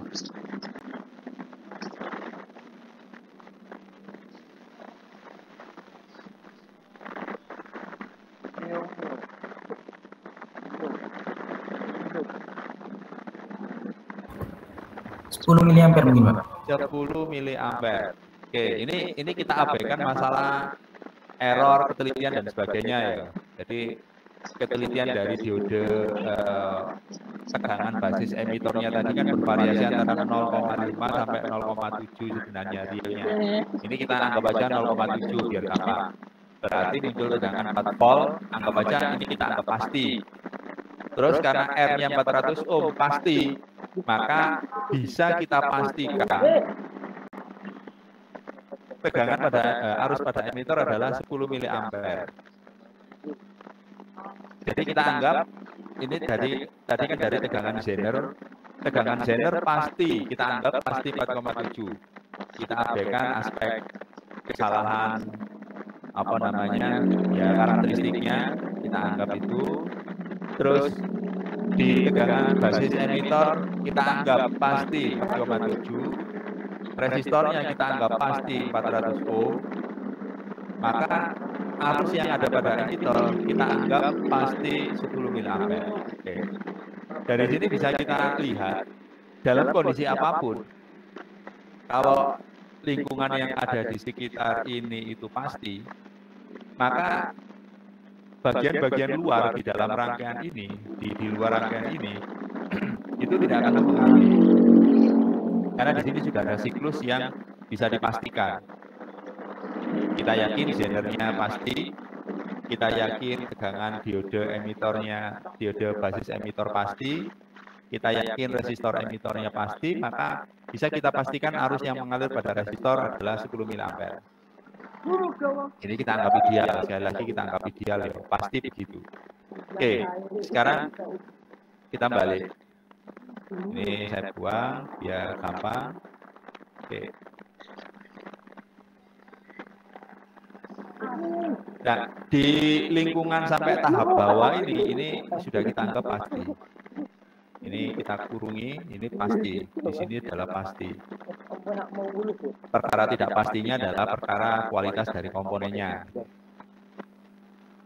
Speaker 5: mA mungkin, Pak.
Speaker 1: 10 miliampere. Oke, ini kita abaikan masalah error ketelitian dan sebagainya ya. Jadi ketelitian dari diode tegangan basis emitornya tadi kan bervariasi antara 0,5 sampai 0,7 sebenarnya realnya. Ini kita anggap aja 0,7 biar gampang. Berarti muncul tegangan 4 volt, anggap aja ini kita anggap pasti. Terus karena R-nya 400 ohm pasti, maka bisa kita pastikan tegangan pada arus pada emitor adalah 10 miliampere. Jadi kita anggap ini tadi kan dari tegangan Zener pasti kita anggap pasti 4,7. Kita abaikan aspek kesalahan apa namanya ya karakteristiknya, kita anggap itu. Terus di tegangan basis emitor kita anggap pasti 4,7. Resistornya kita anggap pasti 400 ohm. Maka arus yang ada pada emitor kita anggap pasti 10 miliampere. Oke. Dari sini bisa kita lihat dalam kondisi apapun, kalau lingkungan yang ada di sekitar ini itu pasti, maka bagian-bagian luar di dalam rangkaian ini, di luar rangkaian ini, itu tidak akan mempengaruhi. Karena di sini sudah ada siklus yang bisa dipastikan. Kita yakin Zenernya pasti, kita yakin tegangan diode emitornya, diode basis emitor pasti, kita yakin resistor emitornya pasti, maka bisa kita pastikan arus yang mengalir pada resistor adalah 10 miliampere. Ini kita anggap ideal, sekali lagi kita anggap ideal ya, pasti begitu. Oke, sekarang kita balik. Ini saya buang biar gampang. Oke. Nah, di lingkungan sampai tahap bawah ini sudah kita anggap pasti. Ini kita kurungi, ini pasti. Di sini adalah pasti. Perkara tidak pastinya adalah perkara kualitas dari komponennya.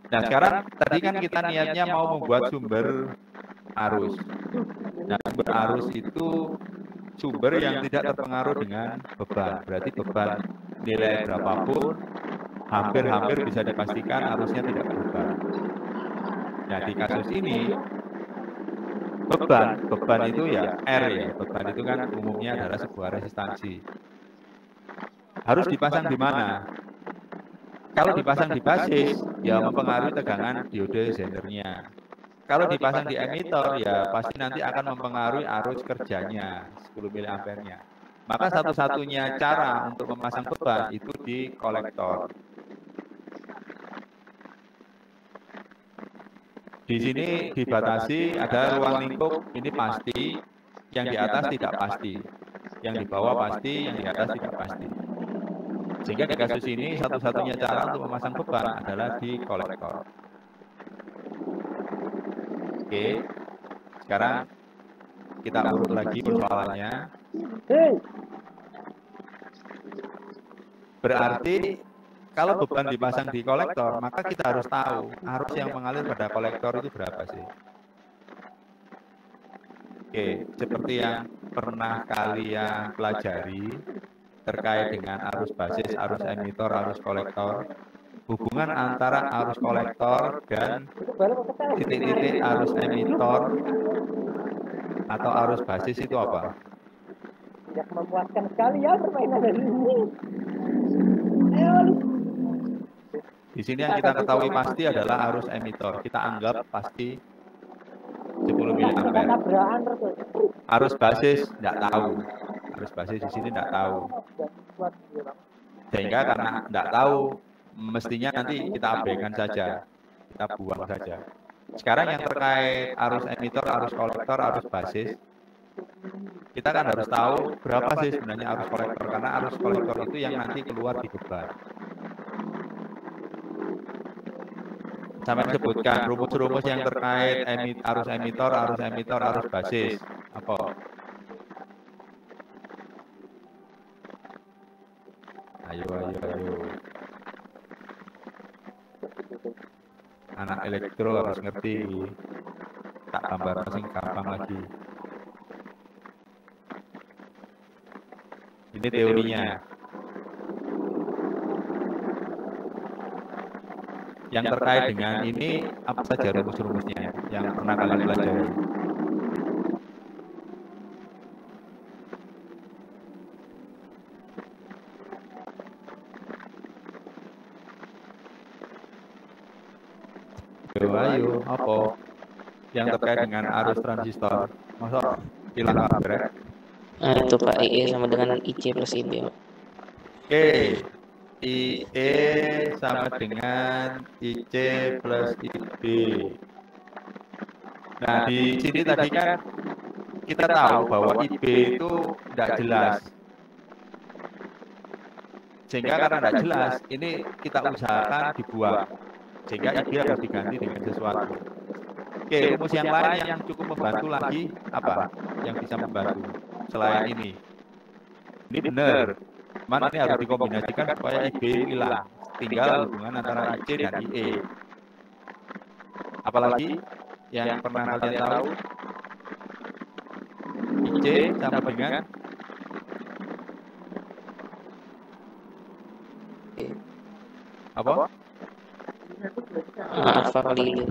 Speaker 1: Nah, sekarang tadi kan kita niatnya mau membuat sumber arus. Nah, sumber arus itu sumber yang tidak terpengaruh dengan beban. Berarti beban nilai berapapun, hampir-hampir bisa dipastikan arusnya tidak berubah. Nah, di kasus ini beban itu ya R ya. Beban itu kan umumnya adalah sebuah resistansi. Harus dipasang di mana? Kalau dipasang di basis, ya mempengaruhi tegangan diode sendernya. Kalau dipasang di emitor, ya pasti nanti akan mempengaruhi arus kerjanya, 10 mA-nya. Maka satu-satunya cara untuk memasang beban itu di kolektor. Di sini dibatasi ada ruang lingkup, ini pasti, yang di atas tidak pasti. Yang di bawah pasti, yang di atas tidak pasti. Sehingga di kasus ini satu-satunya cara untuk memasang beban adalah di kolektor. Oke, sekarang kita urut lagi persoalannya. Berarti kalau beban dipasang di kolektor, maka kita harus tahu arus yang mengalir pada kolektor itu berapa sih. Oke, seperti yang pernah kalian pelajari terkait dengan arus basis, arus emitor, arus kolektor, hubungan antara arus kolektor dan titik-titik arus emitor atau arus basis itu apa?
Speaker 7: Ya, memuaskan sekali ya permainan dari ini.
Speaker 1: Di sini yang kita ketahui pasti adalah arus emitor. Kita anggap pasti 10 mA. Arus basis tidak tahu. Arus basis di sini tidak tahu. Sehingga karena tidak tahu, mestinya nanti kita abaikan saja. Kita buang saja. Sekarang yang terkait arus emitor, arus kolektor, arus basis, kita kan harus tahu berapa sih sebenarnya arus kolektor. Karena arus kolektor itu yang nanti keluar di beban. Sampai sebutkan rumus-rumus yang terkait arus emitor, arus basis. Apa? Ayo. Anak elektro harus ngerti. Tak gambar sing gampang lagi. Ini teorinya. Yang terkait dengan ini apa saja rumus-rumusnya yang pernah kalian pelajari? Ayo, apa? Yang terkait dengan arus transistor. Masa hilang kabar?
Speaker 6: Itu Pak, IE sama dengan IC plus IB.
Speaker 1: Oke. IE sama dengan IC plus IB. Nah, di sini tadi kan kita tahu bahwa IB itu tidak jelas. Sehingga karena tidak jelas, ini kita usahakan dibuang. Sehingga IB harus diganti dengan sesuatu. Oke, rumus yang lain yang cukup membantu lagi apa? Yang bisa membantu selain ini. Ini benar. Cuman ini harus dikombinasikan supaya IB hilang. Tinggal hubungan antara IC dan IE. Apalagi yang pernah kalian tahu, IC sama dengan apa?
Speaker 6: Alfa kali ini.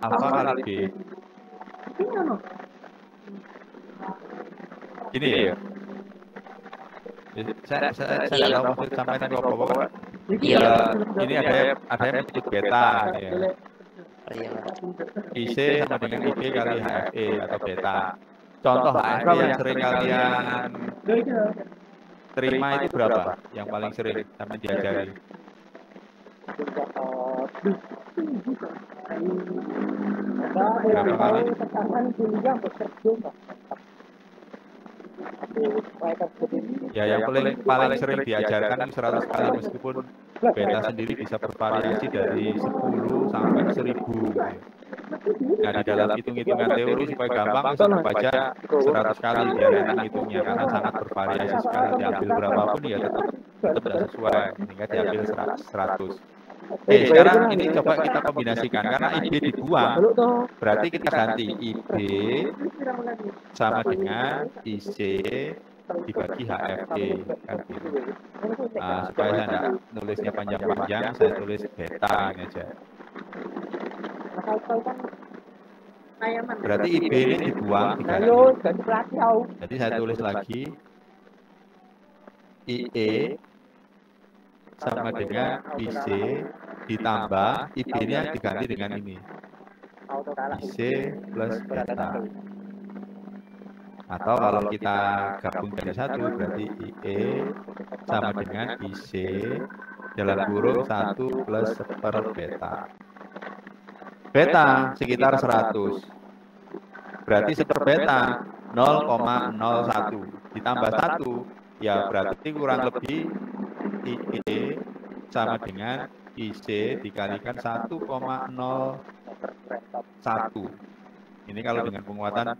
Speaker 1: Alfa kali B. Ini ya. Saya nggak tahu maksud sampai tadi apa-apa.
Speaker 6: Iya.
Speaker 1: Ini ada yang menyebut beta ya.
Speaker 6: Iya.
Speaker 1: IC sama dengan IB kali HFE atau beta. Contoh HFE yang sering kalian terima itu berapa? Yang paling sering sampai diajari? Berapa kali? Ya, yang paling sering diajarkan 100 kali, meskipun beta sendiri bisa bervariasi dari 10 sampai 1000. Nah, di dalam hitung-hitungan teori supaya gampang bisa membaca 100 kali biar enak hitungnya, karena sangat bervariasi sekali. Diambil berapapun ya tetap tidak sesuai, sehingga diambil 100. Oke, sekarang ini coba kita kombinasikan, karena IB dibuang, berarti kita ganti IB sama dengan IC dibagi HFE kan gitu. Nah, supaya saya tidak nulisnya panjang-panjang, saya tulis beta ini aja. Berarti IB ini dibuang diganti. Jadi saya tulis lagi IE sama dengan IC ditambah IB-nya diganti dengan ini. IC plus beta. Atau kalau kita gabung jadi satu, berarti IE sama dengan IC dalam kurung 1 plus per beta. Beta sekitar 100. Berarti seper beta 0,01. Ditambah 1, ya berarti kurang lebih IE sama dengan IC dikalikan 1,01. Ini kalau dengan penguatan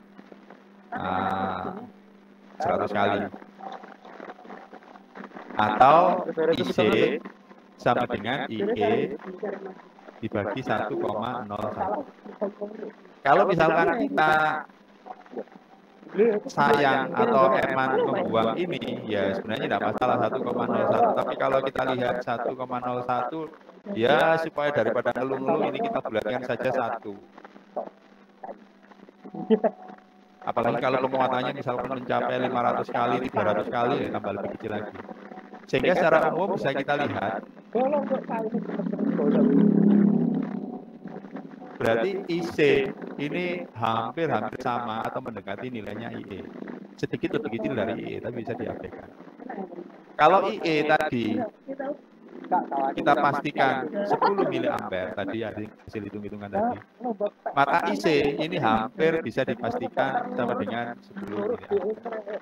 Speaker 1: 100 kali. Atau IC sama dengan IE dibagi 1,01. Kalau misalkan kita sayang atau eman membuang ini, ya sebenarnya tidak masalah 1,01. Tapi kalau kita lihat 1,01, ya supaya daripada ngeluh-ngeluh ini kita bulatkan saja 1. Apalagi kalau penguatannya misalkan mencapai 500 kali, 300 kali, ya tambah lebih kecil lagi. Sehingga secara umum bisa kita lihat, berarti IC ini hampir sama atau mendekati nilainya IE. Sedikit lebih kecil dari IE, tapi bisa diabaikan. Kalau IE tadi kita pastikan 10 miliampere tadi hasil hitung-hitungan tadi, maka IC ini hampir bisa dipastikan sama dengan 10 miliampere.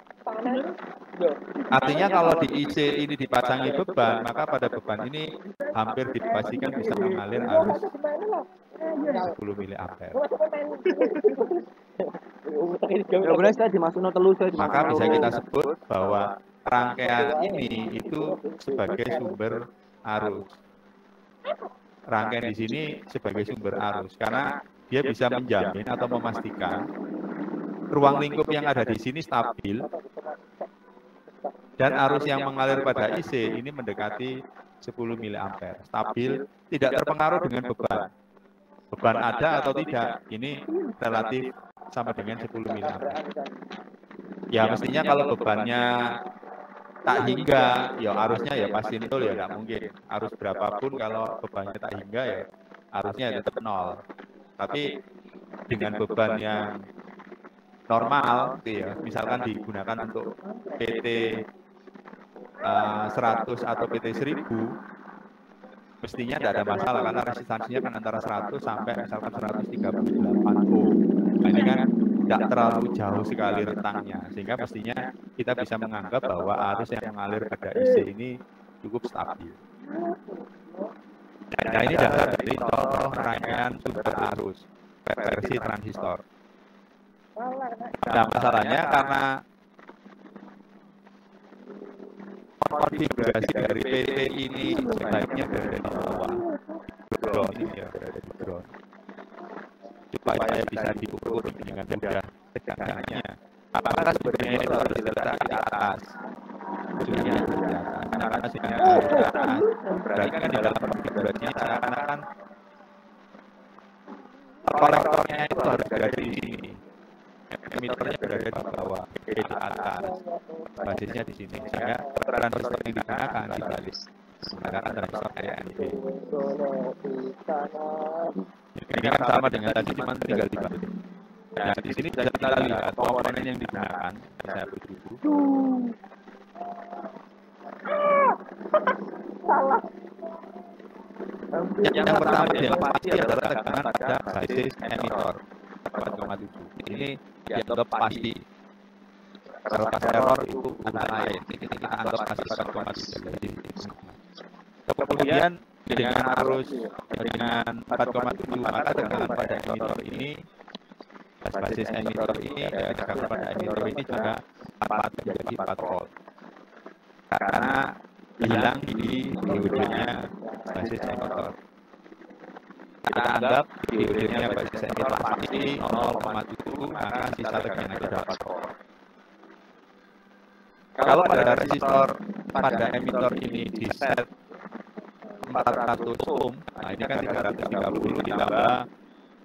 Speaker 1: Artinya kalau di IC ini dipasangi beban, maka pada beban ini hampir dipastikan bisa mengalir arus 10 miliampere. Maka bisa kita sebut bahwa rangkaian ini itu sebagai sumber arus. Rangkaian di sini sebagai sumber arus karena dia bisa menjamin atau memastikan ruang lingkup yang ada di sini stabil dan arus yang mengalir pada IC ini mendekati 10 miliampere. Stabil, tidak terpengaruh dengan beban. Beban ada atau tidak, ini relatif sama dengan 10 miliampere. Ya mestinya kalau bebannya tak hingga, ya arusnya ya pasti nol, ya tidak mungkin. Arus berapapun kalau bebannya tak hingga ya arusnya tetap nol. Tapi dengan beban yang normal, ya, misalkan digunakan untuk PT 100 atau PT 1000, mestinya tidak ada masalah karena resistansinya kan antara 100 sampai misalkan 138 ohm. Nah, ini kan tidak terlalu jauh sekali rentangnya, sehingga mestinya kita bisa menganggap bahwa arus yang mengalir pada IC ini cukup stabil. Nah, ini dasar dari contoh rangkaian sumber arus versi transistor. Nah, masalahnya karena konfigurasi dari PT ini sebaiknya berada di bawah ground ini ya, berada di ground supaya bisa diukur dengan mudah tegangannya. Apakah sebenarnya itu harus diletak di atas? Sebenarnya harus di atas. Karena dengan harus di atas, berarti kan di dalam konfigurasinya seakan-akan kolektornya itu harus berada di sini. Emitornya berada di bawah, di atas, basisnya di sini. Sehingga transistor yang digunakan dibalik, menggunakan transistor kayak ini. Ini kan sama dengan tadi, cuma tinggal dibalik. Nah, di sini bisa kita lihat komponen yang digunakan. Saya berjuku. Yang pertama yang pasti adalah tekanan pada basis emitor 4,7. Ini dianggap pasti. Kalau pas error itu lain. Kita anggap pasti 4,7. Kemudian dengan arus dengan 4,7, maka tekanan pada emitor ini, basis emitor ini, tekanan pada emitor ini juga 4 menjadi 4 volt. Karena hilang di diodenya basis emitor. Kita anggap diodenya basis emitor ini 0,7, maka sisa tekanan itu dapat volt. Kalau pada resistor pada emitor ini di set 400 ohm, nah ini kan 330 ditambah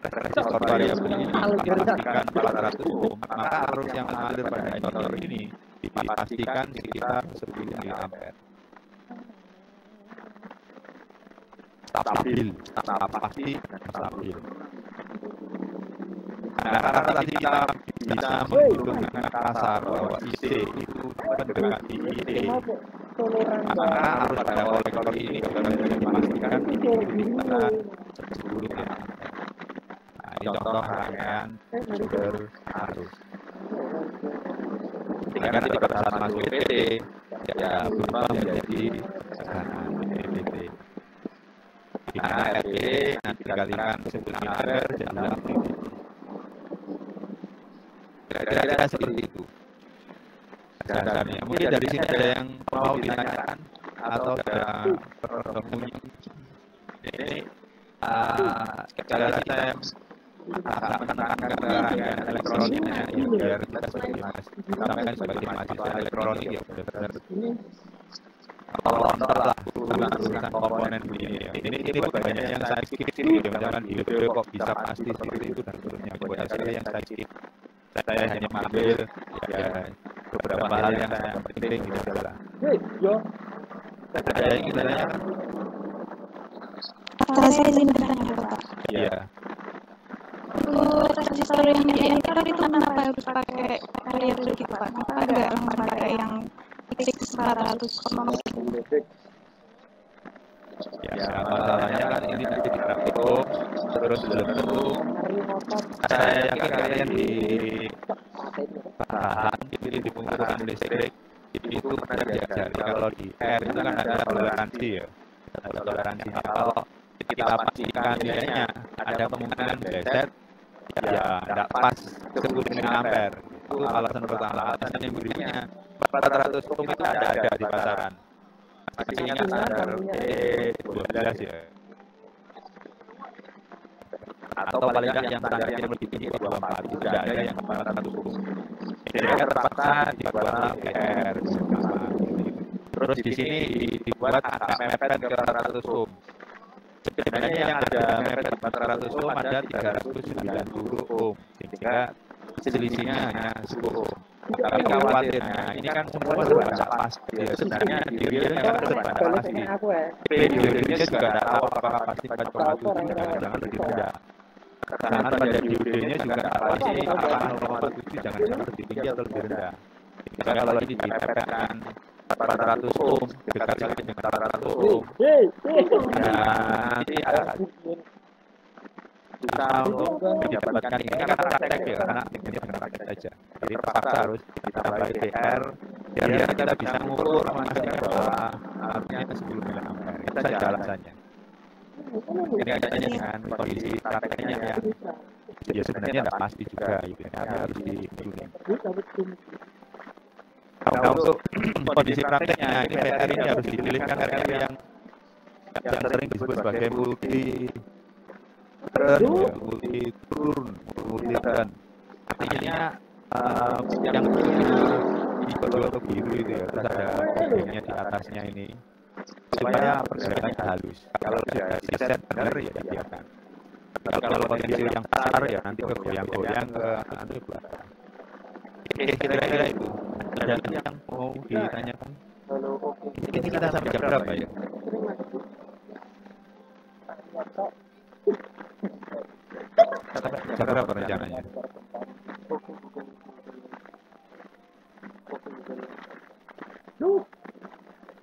Speaker 1: resistor variabel ini dipastikan 400 ohm, maka arus yang mengalir pada emitor ini dipastikan sekitar 10 ampere. Stabil, pasti stabil. Nah, karena tadi kita bisa menghitung dengan kasar bahwa IC itu mendekati IE, maka arus pada kolektor ini juga bisa dipastikan di kisaran 10 ampere. Nah, ini contoh rangkaian sumber arus. Jika nanti pada saat masuk PT, ya berubah menjadi tekanan PT. Di mana RP nanti dikalikan 10 ampere jadilah PT. Kira-kira seperti itu dasarnya. Mungkin dari sini ada yang mau ditanyakan atau ada pertemuan. Ini sekali lagi saya akan menekankan rangkaian elektroniknya ya, biar kita sebagai mahasiswa elektronik ya benar-benar kontrol lah urusan komponen begini ya. Ini banyak yang saya skip sih, misalkan di video kok bisa pasti seperti itu dan seterusnya. Buat hasilnya yang saya skip. Saya hanya mengambil ya beberapa hal yang saya penting gitu adalah. Ada yang ingin ditanyakan?
Speaker 4: Saya izin bertanya, Pak.
Speaker 1: Iya.
Speaker 4: Resistor yang di emitor itu kenapa harus pakai variabel gitu, Pak? Kenapa nggak langsung pakai yang X400?
Speaker 1: Ya, masalahnya kan ini nanti di praktikum, terus belum tentu. Saya yakin kalian di bahan, di pengukuran listrik, itu pernah diajari. Kalau di R itu kan ada toleransi ya. Ada toleransinya. Kalau kita pastikan nilainya ada kemungkinan meleset, ya tidak pas 10 ampere. Itu alasan pertama. Alasan yang berikutnya 400 ohm itu ada di pasaran. Masih ingat standar E12 ya. Atau paling tidak yang standarnya lebih tinggi 24 itu tidak ada yang 400 ohm. Jadi terpaksa dibuat PR. Terus di sini dibuat agak mepet ke 400 ohm. Sebenarnya yang ada mepet 400 ohm ada 390 ohm, sehingga selisihnya hanya 10 ohm. Tapi khawatir, nah ini kan semua serba tidak pasti. Sebenarnya di realnya kan serba tidak pasti. Di realnya juga tidak tahu apakah pasti 4,7 jangan lebih rendah. Karena pada diodenya juga tidak pasti apakah 0,7 jangan lebih tinggi atau lebih rendah. Jika kalau ini dipepetkan 400 ohm dikali dengan 400 ohm, nanti agak susah untuk mendapatkan ini kan praktek ya, karena ini benar praktek saja. Jadi terpaksa harus ditambah ITR biar kita bisa mengukur memastikan bahwa arusnya 10 mA. Itu saja alasannya. Ini adanya dengan kondisi prakteknya yang ya sebenarnya tidak pasti juga, gitu. Harus ditulis. Nah, untuk kondisi prakteknya ini PR ini harus dipilihkan RR yang sering disebut sebagai multi turun, multi turn. Artinya yang hijau atau biru itu ya, terus ada kodenya di atasnya ini supaya pergerakannya halus. Kalau sudah diset benar ya dibiarkan. Kalau kondisi yang besar ya nanti goyang-goyang ke belakang. Kira-kira itu. Ada yang mau ditanyakan? Ini kita sampai jam berapa ya? Jam berapa rencananya?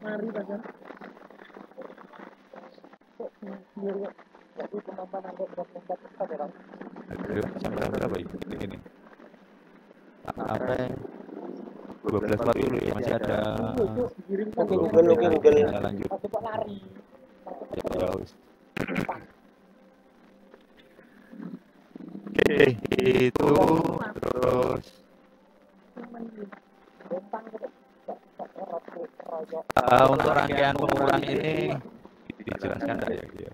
Speaker 7: Mari baca.
Speaker 1: Jam berapa ini? Sampai 12.40 ya, masih ada
Speaker 6: Google.
Speaker 1: Kita lanjut. Ya, Oke, itu terus untuk rangkaian pengukuran ini dijelaskan tidak ya?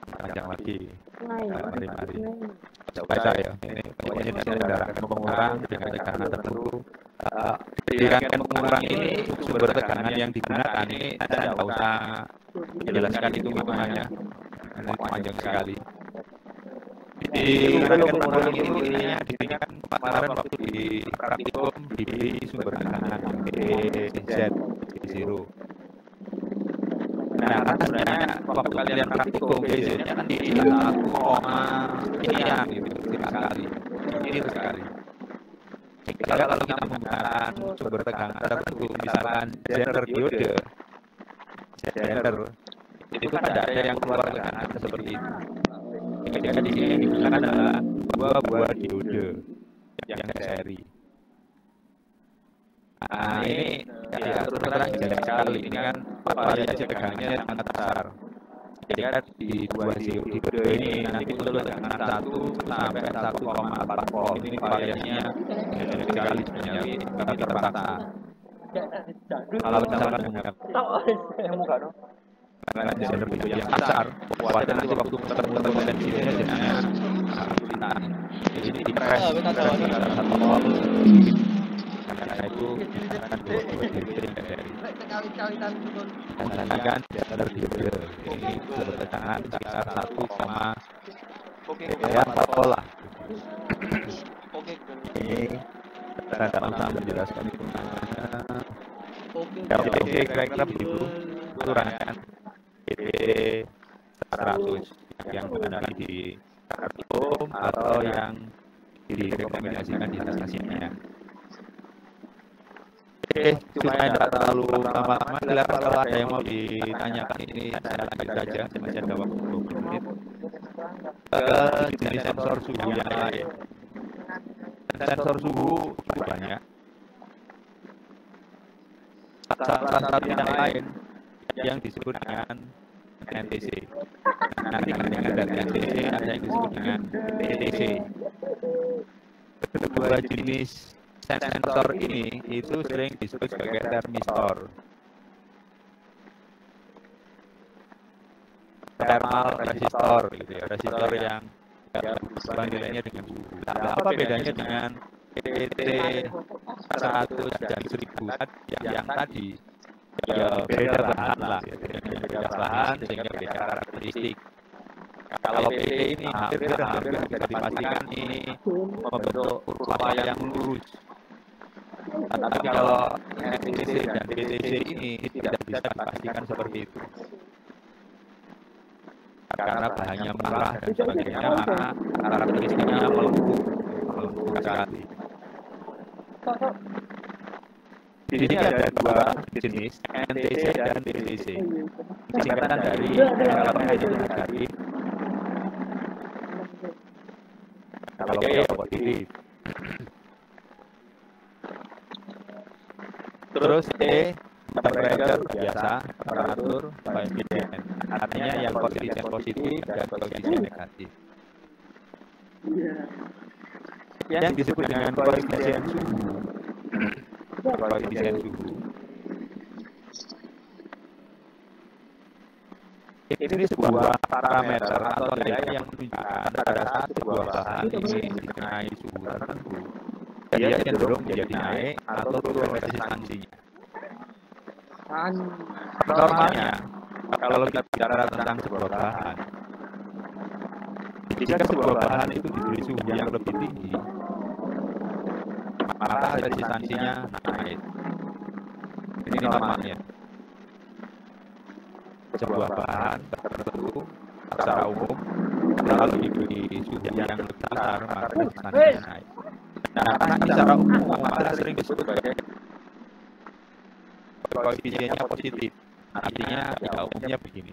Speaker 1: Panjang lagi. Mari. Baca ya. Ini pokoknya di sini ada rangkaian pengukuran dengan tekanan tertentu Di rangkaian pengurang ini sumber tegangan yang digunakan ini saya nggak usah menjelaskan itu hitungannya, ini panjang sekali. Di rangkaian pengurang itu ininya diberikan kemarin waktu di praktikum diberi sumber tegangan BZ zero. Nah, karena sebenarnya waktu kalian praktikum BZ-nya kan di 1, sekian gitu, sekali, itu sekali. Kalau kita menggunakan sumber tegangan tertentu, misalkan genre diode, itu kan tidak ada yang keluar tekanan seperti itu. Jadi di sini digunakan adalah dua buah diode yang seri. Nah ini ya terus terang jelas sekali, ini kan variasi tegangannya sangat besar. Jadi kan di dua diode ini nanti muncul tekanan 1 sampai 1,4 volt. Ini variasinya jelas sekali sebenarnya, tapi terpaksa. Kalau misalkan menggunakan genre video yang besar, kuatnya nanti waktu muter-muter potensinya jadinya kesulitan. Jadi di press sekitar 1 volt. Karena itu akan dua diode dari menggunakan genre diode. Ini sumber tegangan sekitar 1,4 volt lah. Ini saya tidak usah menjelaskan hitungannya. Ya, oke, kira-kira begitu. Itu rangkaian PT 100 yang nanti di praktikum atau yang direkomendasikan di stasiunnya. Oke, supaya tidak terlalu lama-lama, silakan kalau ada yang mau ditanyakan ini saya lanjut saja, masih ada waktu 20 menit. Jenis sensor suhu yang lain. Sensor suhu banyak. Salah satu yang lain yang disebut dengan NTC. Nanti dengan dari NTC ada yang disebut dengan PTC. Kedua jenis sensor ini itu sering disebut sebagai termistor. Thermal resistor, gitu ya, resistor yang berubah nilainya dengan suhu. Nah, apa bedanya dengan PT 100 dan 1000 yang tadi? Ya, beda bahan lah, beda bahan sehingga beda karakteristik. Kalau PT ini hampir bisa dipastikan ini membentuk kurva yang lurus. Tapi kalau NTC dan PTC ini tidak bisa dipastikan seperti itu. Karena bahannya murah dan sebagainya, maka karakteristiknya melengkung sekali. Di sini ada dua jenis, NTC dan PTC. Singkatan dari elemen negatif. Kalau P positif. Terus E temperatur biasa, temperatur koefisien. Artinya yang koefisien positif dan koefisien negatif. Yang disebut dengan koefisien suhu. Koefisien suhu. Ini sebuah parameter atau nilai yang menunjukkan pada saat sebuah bahan ini dikenai suhu tertentu, dia cenderung menjadi naik atau turun resistansinya. Normalnya, kalau kita bicara tentang sebuah bahan, jika sebuah bahan itu diberi suhu yang lebih tinggi, maka resistansinya naik. Ini normalnya. Sebuah bahan tertentu secara umum kalau diberi suhu yang lebih besar, maka resistansinya naik. Nah, karena secara umum maka sering disebut sebagai koefisiennya positif. Artinya pada umumnya begini.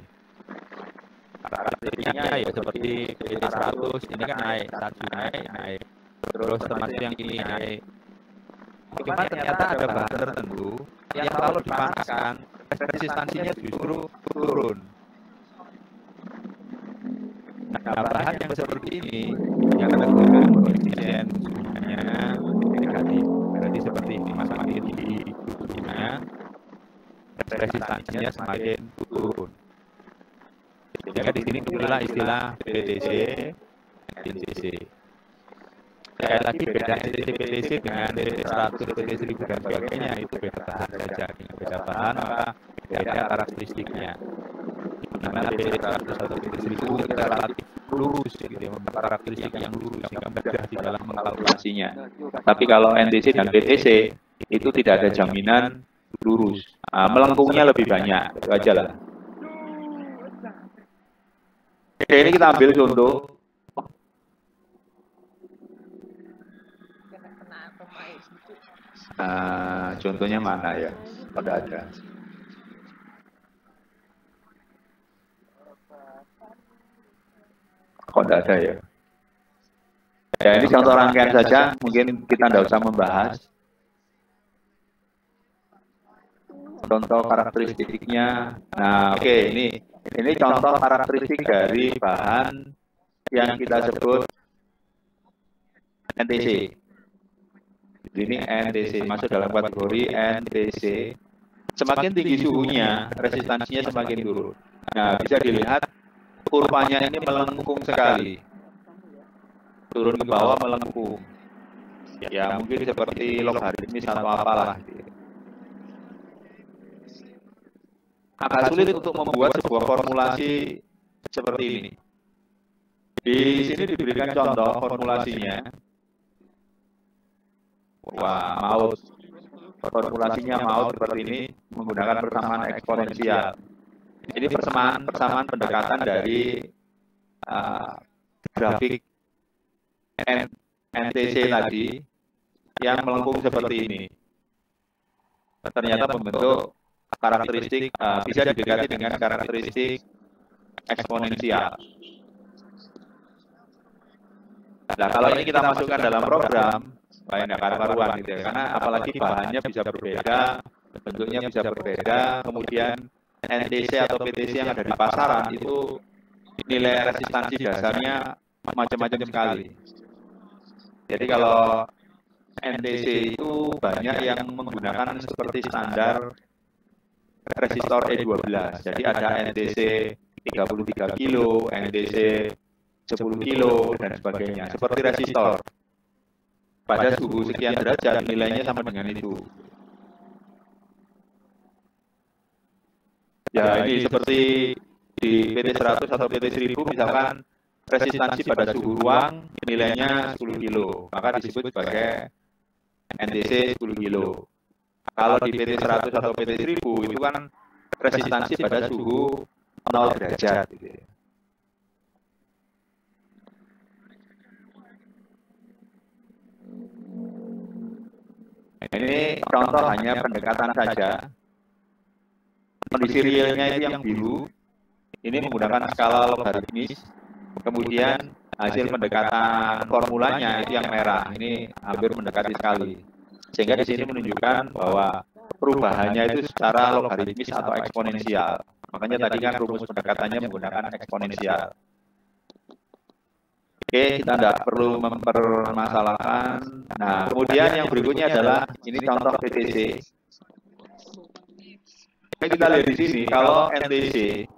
Speaker 1: Karakteristiknya ya seperti PT 100 ini kan naik, 1 naik. Terus termasuk yang ini naik. Cuma ternyata ada bahan tertentu yang kalau dipanaskan resistansinya justru turun. Nah, bahan yang seperti ini yang menggunakan koefisien suhunya negatif. Berarti seperti ini, semakin tinggi suhunya, resistansinya semakin turun. Jadi di sini inilah istilah PTC, NTC. Sekali lagi beda NTC PTC dengan PT 100, PT 1000 dan sebagainya itu beda bahan saja. Dengan beda bahan maka beda karakteristiknya. Dimana PT 100 atau PT 1000 kita relatif lurus, gitu ya, karakteristik yang lurus sehingga mudah di dalam mengkalkulasinya. Tapi kalau NTC dan PTC itu tidak ada jaminan lurus, melengkungnya lebih banyak, itu aja lah. Oke, ini kita ambil contoh. Contohnya mana ya? Pada ada. Kok tidak ada ya? Ya ini contoh rangkaian saja, mungkin kita tidak usah membahas. Contoh karakteristiknya. Nah, oke, ini contoh karakteristik dari bahan yang kita sebut NTC. Ini NTC masuk dalam kategori NTC. Semakin tinggi suhunya, resistansinya semakin turun. Nah, bisa dilihat kurvanya ini melengkung sekali. Turun ke bawah melengkung. Ya, mungkin seperti logaritmis atau apalah. Agak sulit untuk membuat sebuah formulasi seperti ini. Di sini diberikan contoh formulasinya. Wah, maut. Formulasinya maut seperti ini menggunakan persamaan eksponensial. Ini persamaan pendekatan dari grafik NTC tadi yang melengkung seperti ini. Ternyata membentuk karakteristik bisa didekati dengan karakteristik eksponensial. Nah, kalau ini kita masukkan dalam program, banyak karuan gitu ya, karena apalagi bahannya bisa berbeda, bentuknya bisa berbeda, kemudian NTC atau PTC yang ada di pasaran itu nilai resistansi dasarnya macam-macam sekali. Jadi kalau NTC itu banyak yang menggunakan seperti standar resistor E12. Jadi ada NTC 33 kilo, NTC 10 kilo, dan sebagainya. Seperti resistor. Pada suhu sekian derajat nilainya sama dengan itu. Ya, ini seperti di PT 100 atau PT 1000 misalkan resistansi pada suhu ruang nilainya 10 kilo, maka disebut sebagai NTC 10 kilo. Kalau di PT 100 atau PT 1000 itu kan resistansi pada suhu 0 derajat. Gitu ya. Ini contoh hanya pendekatan saja. Kondisi realnya itu yang biru, ini menggunakan skala logaritmis, kemudian hasil pendekatan formulanya itu yang merah, ini hampir mendekati sekali. Sehingga di sini menunjukkan bahwa perubahannya itu secara logaritmis atau eksponensial. Makanya tadi kan rumus pendekatannya menggunakan eksponensial. Oke, kita tidak perlu mempermasalahkan. Nah, kemudian yang berikutnya adalah ini contoh PTC. Kita lihat di sini, kalau NTC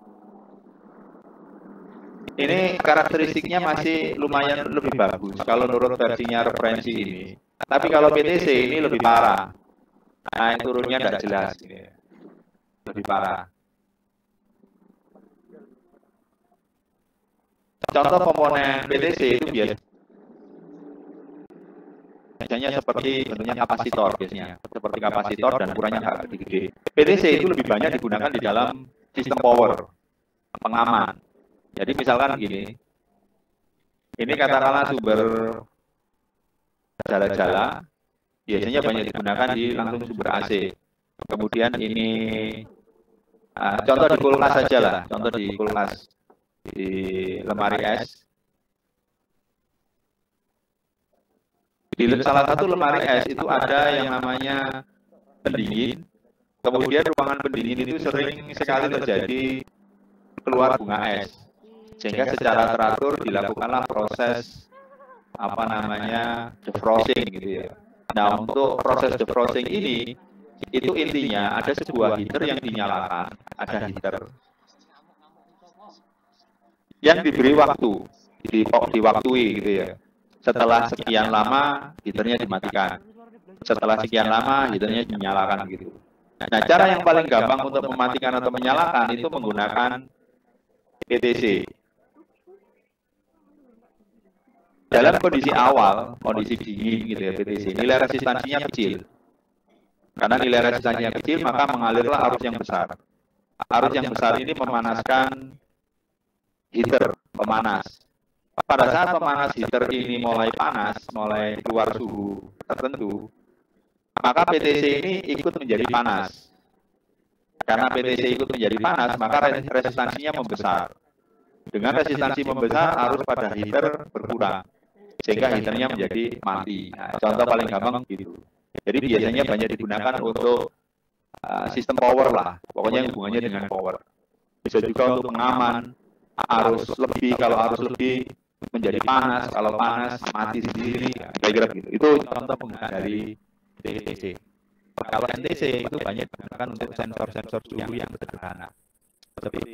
Speaker 1: ini karakteristiknya masih lumayan lebih bagus kalau menurut versinya referensi ini. Tapi kalau PTC ini lebih parah. Nah, turunnya tidak jelas. Lebih parah. Contoh komponen PTC itu biasanya seperti bentuknya kapasitor biasanya. Seperti kapasitor dan ukurannya agak gede. PTC itu lebih banyak digunakan di dalam sistem power, pengaman. Jadi misalkan gini, ini katakanlah sumber jala-jala, biasanya banyak digunakan di langsung sumber AC. Kemudian ini, contoh di kulkas saja lah, contoh di kulkas, di lemari es. Di salah satu lemari es itu ada yang namanya pendingin, kemudian ruangan pendingin itu sering sekali terjadi keluar bunga es. Sehingga secara teratur dilakukanlah proses defrosting gitu ya. Nah, untuk proses defrosting ini itu intinya ada sebuah heater yang dinyalakan, ada heater yang diberi waktu, diwaktui gitu ya. Setelah sekian lama, heaternya dimatikan. Setelah sekian lama, heaternya dinyalakan gitu. Nah, cara yang paling gampang untuk mematikan atau menyalakan itu menggunakan PTC. Dalam kondisi awal, kondisi dingin gitu ya, PTC, nilai resistansinya kecil. Karena nilai resistansinya kecil, maka mengalirlah arus yang besar. Arus yang besar ini memanaskan heater, pemanas. Pada saat pemanas heater ini mulai panas, mulai keluar suhu tertentu, maka PTC ini ikut menjadi panas. Karena PTC ikut menjadi panas, maka resistansinya membesar. Dengan resistansi membesar, arus pada heater berkurang. Sehingga heaternya menjadi mati. Nah, contoh paling gampang gitu. Jadi biasanya banyak digunakan untuk sistem power lah. Pokoknya hubungannya dengan power. Bisa juga untuk pengaman arus lebih. Kalau arus lebih menjadi panas, kalau panas mati sendiri, kira-kira gitu. Itu contoh penggunaan dari PTC. Kalau NTC itu banyak digunakan untuk sensor-sensor suhu yang sederhana. Seperti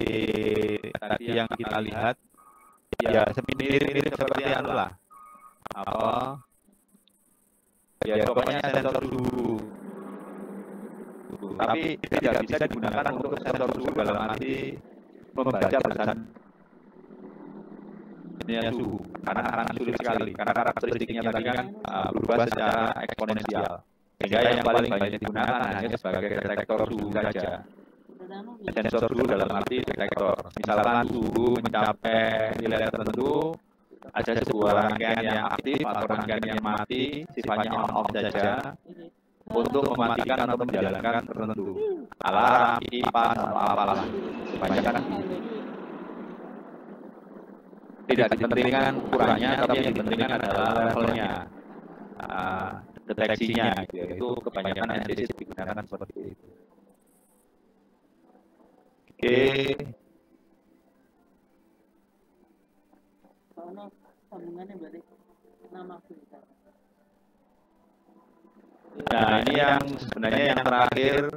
Speaker 1: tadi yang kita lihat, ya mirip-mirip seperti anu lah. Apa? Ya pokoknya sensor suhu. Tapi tidak bisa digunakan untuk sensor suhu dalam arti membaca pesan suhu, karena akan sulit sekali, karena karakteristiknya tadi kan berubah secara eksponensial, sehingga yang paling banyak digunakan hanya sebagai detektor suhu saja. Sensor suhu dalam arti detektor, misalkan suhu mencapai nilai tertentu, ada sebuah rangkaian yang aktif atau rangkaian yang mati, sifatnya on-off saja, untuk mematikan atau menjalankan tertentu, alarm, kipas, atau apalah, banyak kan. Tidak dipentingkan ukurannya, tapi yang dipentingkan adalah levelnya, deteksinya. Itu kebanyakan NTC digunakan seperti itu. Oke. Nah, ini yang sebenarnya yang terakhir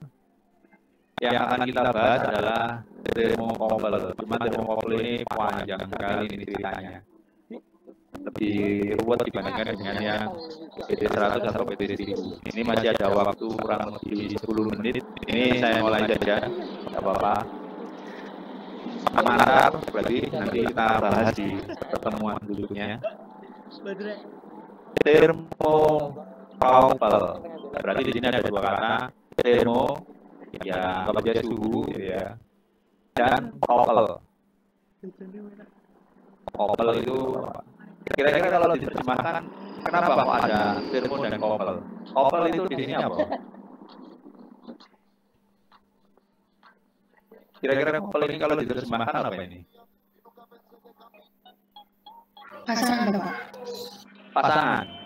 Speaker 1: yang akan kita bahas adalah thermocouple. Cuma thermocouple ini panjang sekali ini ceritanya. Lebih ruwet dibandingkan dengan yang PT100 atau PT1000. Ini masih ada waktu kurang lebih 10 menit. Ini saya mulai saja, tidak apa-apa. Mantap, berarti nanti kita bahas di pertemuan berikutnya. Thermocouple. Berarti di sini ada dua kata, thermo, ya apa aja suhu, ya, dan couple. Couple itu kira-kira kalau diterjemahkan, kenapa kok ada thermo dan couple? Couple itu di sini apa? Kira-kira couple ini kalau diterjemahkan apa ini?
Speaker 8: Pasangan, Bapak.
Speaker 1: Pasangan.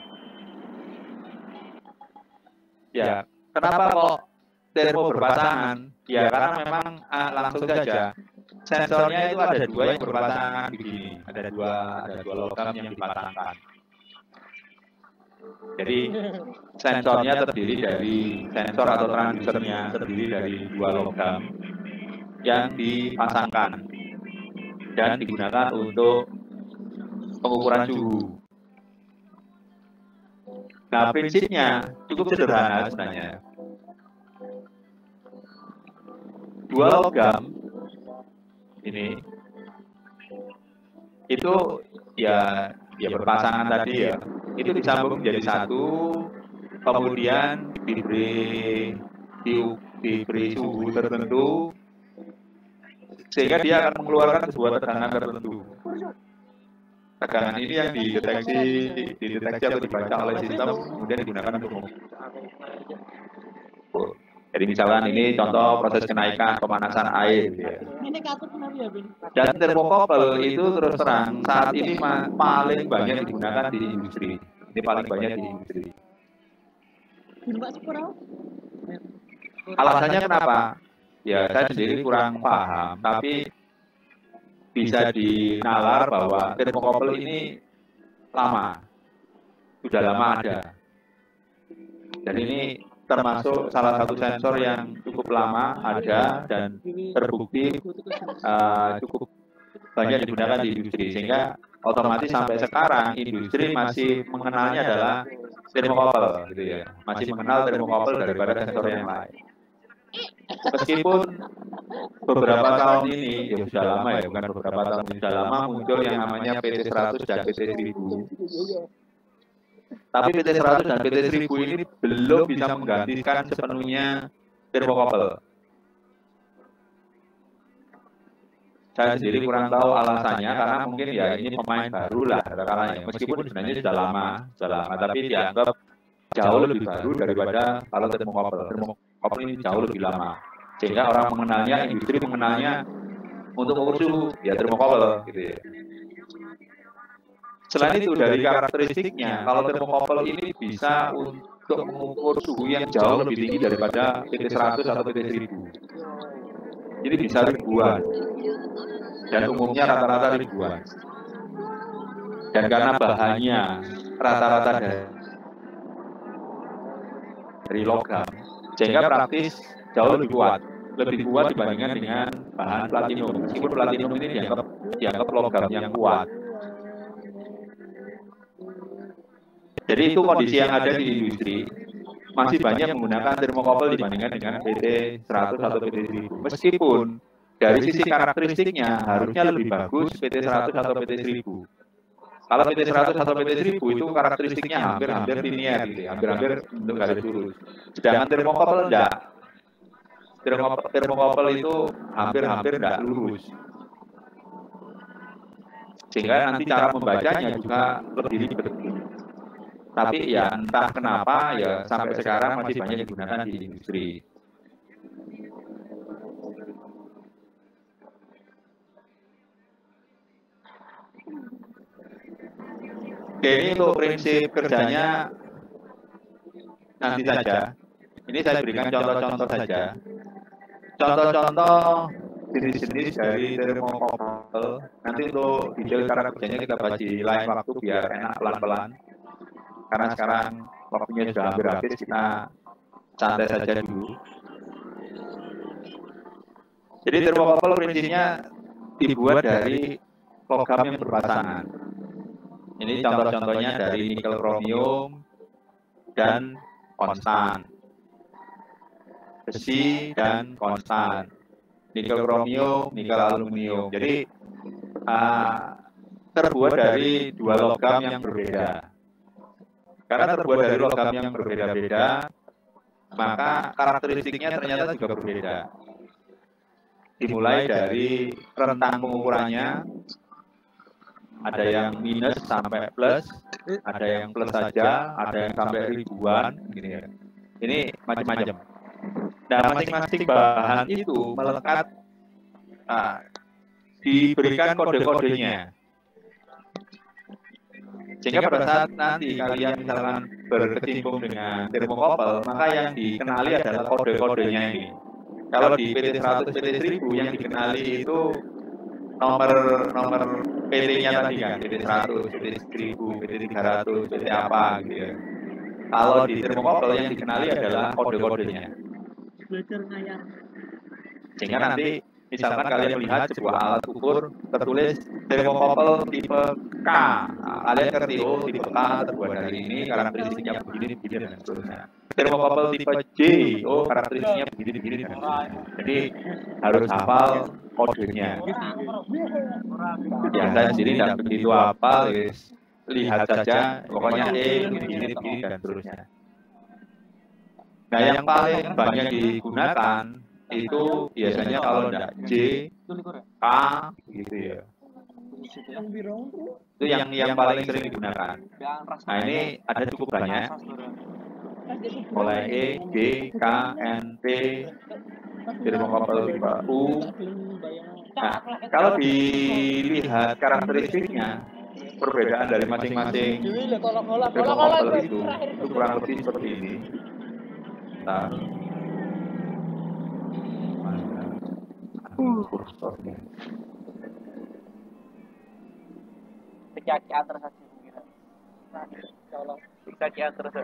Speaker 1: Ya, kenapa kok thermo berpasangan? Ya, karena memang langsung saja sensornya itu ada dua yang berpasangan begini. Ada dua logam yang dipasangkan. Jadi sensornya terdiri dari sensor atau transdusernya terdiri dari dua logam yang dipasangkan dan digunakan untuk pengukuran suhu. Nah, prinsipnya cukup sederhana sebenarnya. Dua logam ini itu ya berpasangan tadi ya, itu disambung menjadi satu, kemudian diberi suhu tertentu sehingga dia akan mengeluarkan sebuah tegangan tertentu. Tegangan ini yang dideteksi atau dibaca oleh sistem, kemudian digunakan untuk jadi misalkan ini contoh proses kenaikan pemanasan air. Ya. Dan thermocouple itu terus terang saat ini paling banyak digunakan di industri. Ini paling banyak di industri. Alasannya kenapa? Ya saya sendiri kurang paham, tapi bisa dinalar bahwa thermocouple ini lama, sudah lama ada. Dan ini termasuk salah satu sensor yang cukup lama ada dan terbukti cukup banyak digunakan di industri, sehingga otomatis sampai sekarang industri masih mengenalnya adalah termokopel gitu ya, masih mengenal termokopel daripada sensor yang lain. Meskipun beberapa tahun ini, ya sudah lama ya, bukan beberapa tahun ini, sudah lama muncul yang namanya PT100 dan PT1000. Tapi PT100 dan PT1000 ini belum bisa menggantikan sepenuhnya termokopel. Saya sendiri kurang tahu alasannya, karena mungkin ya ini pemain baru lah katakanlah ya. Meskipun sebenarnya sudah lama, tapi dianggap jauh lebih baru daripada kalau termokopel. Termokopel ini jauh lebih lama, sehingga orang mengenalnya, industri mengenalnya untuk mengukur suhu ya termokopel gitu ya. Selain itu dari karakteristiknya, kalau termokopel ini bisa untuk mengukur suhu yang jauh lebih tinggi daripada PT100 atau PT1000. Jadi bisa ribuan, dan umumnya rata-rata ribuan. Dan karena bahannya rata-rata dari logam, sehingga praktis jauh lebih kuat dibandingkan dengan bahan platinum. Meskipun platinum ini dianggap logam yang kuat. Jadi itu kondisi yang ada di industri. Masih banyak menggunakan termokopel dibandingkan dengan PT100 atau PT1000. Meskipun dari sisi karakteristiknya harusnya lebih bagus PT100 atau PT1000. Kalau PT100 atau PT1000 itu karakteristiknya hampir linear gitu, hampir bentuk garis lurus. Sedangkan termokopel enggak. Termokopel itu hampir enggak lurus. Sehingga nanti cara membacanya juga lebih ribet. Tapi ya entah kenapa ya sampai sekarang masih banyak digunakan di industri. Oke, ini untuk prinsip kerjanya nanti saja. Ini saya berikan contoh-contoh saja. Contoh-contoh jenis-jenis dari termokopel. Nanti untuk detail cara kerjanya kita bahas di lain waktu biar enak pelan-pelan. Karena sekarang waktunya sudah hampir habis, kita santai saja dulu. Jadi termokopel prinsipnya dibuat dari logam yang berpasangan. Ini contoh-contohnya dari nikel kromium dan konstan, besi dan konstan, nikel kromium, nikel aluminium. Jadi terbuat dari dua logam yang berbeda. Karena terbuat dari logam yang berbeda-beda, maka karakteristiknya ternyata juga berbeda. Dimulai dari rentang pengukurannya, ada yang minus sampai plus, ada yang plus saja, ada yang sampai ribuan, gini ya. Ini macam-macam. Nah, masing-masing bahan itu melekat, diberikan kode-kodenya. Sehingga pada saat nanti kalian misalkan berkecimpung dengan termokopel, maka yang dikenali adalah kode-kodenya ini. Kalau di PT100, PT1000 yang dikenali itu nomor PT-nya tadi kan, PT100, PT1000, PT300, PT apa gitu ya. Kalau di termokopel yang dikenali adalah kode-kodenya. Sehingga nanti misalkan kalian melihat sebuah alat ukur tertulis termokopel tipe K, kalian ngerti, oh tipe K terbuat dari ini, karakteristiknya begini dan seterusnya. Termokopel tipe J, oh karakteristiknya begini dan seterusnya. Jadi harus hafal kodenya. Yang saya sendiri tidak begitu hafal, lihat saja, pokoknya begini dan seterusnya. Nah, yang paling banyak digunakan itu biasanya kalau tidak J, K, gitu ya. Itu yang paling sering digunakan. Nah, ini ada cukup banyak. Mulai E, G, K, N, P, termokopel tipe U. Nah, kalau dilihat karakteristiknya, perbedaan dari masing-masing termokopel itu kurang lebih seperti ini. Nah, kursornya.
Speaker 2: Kaki atas saja kira. Tolong kaki atas.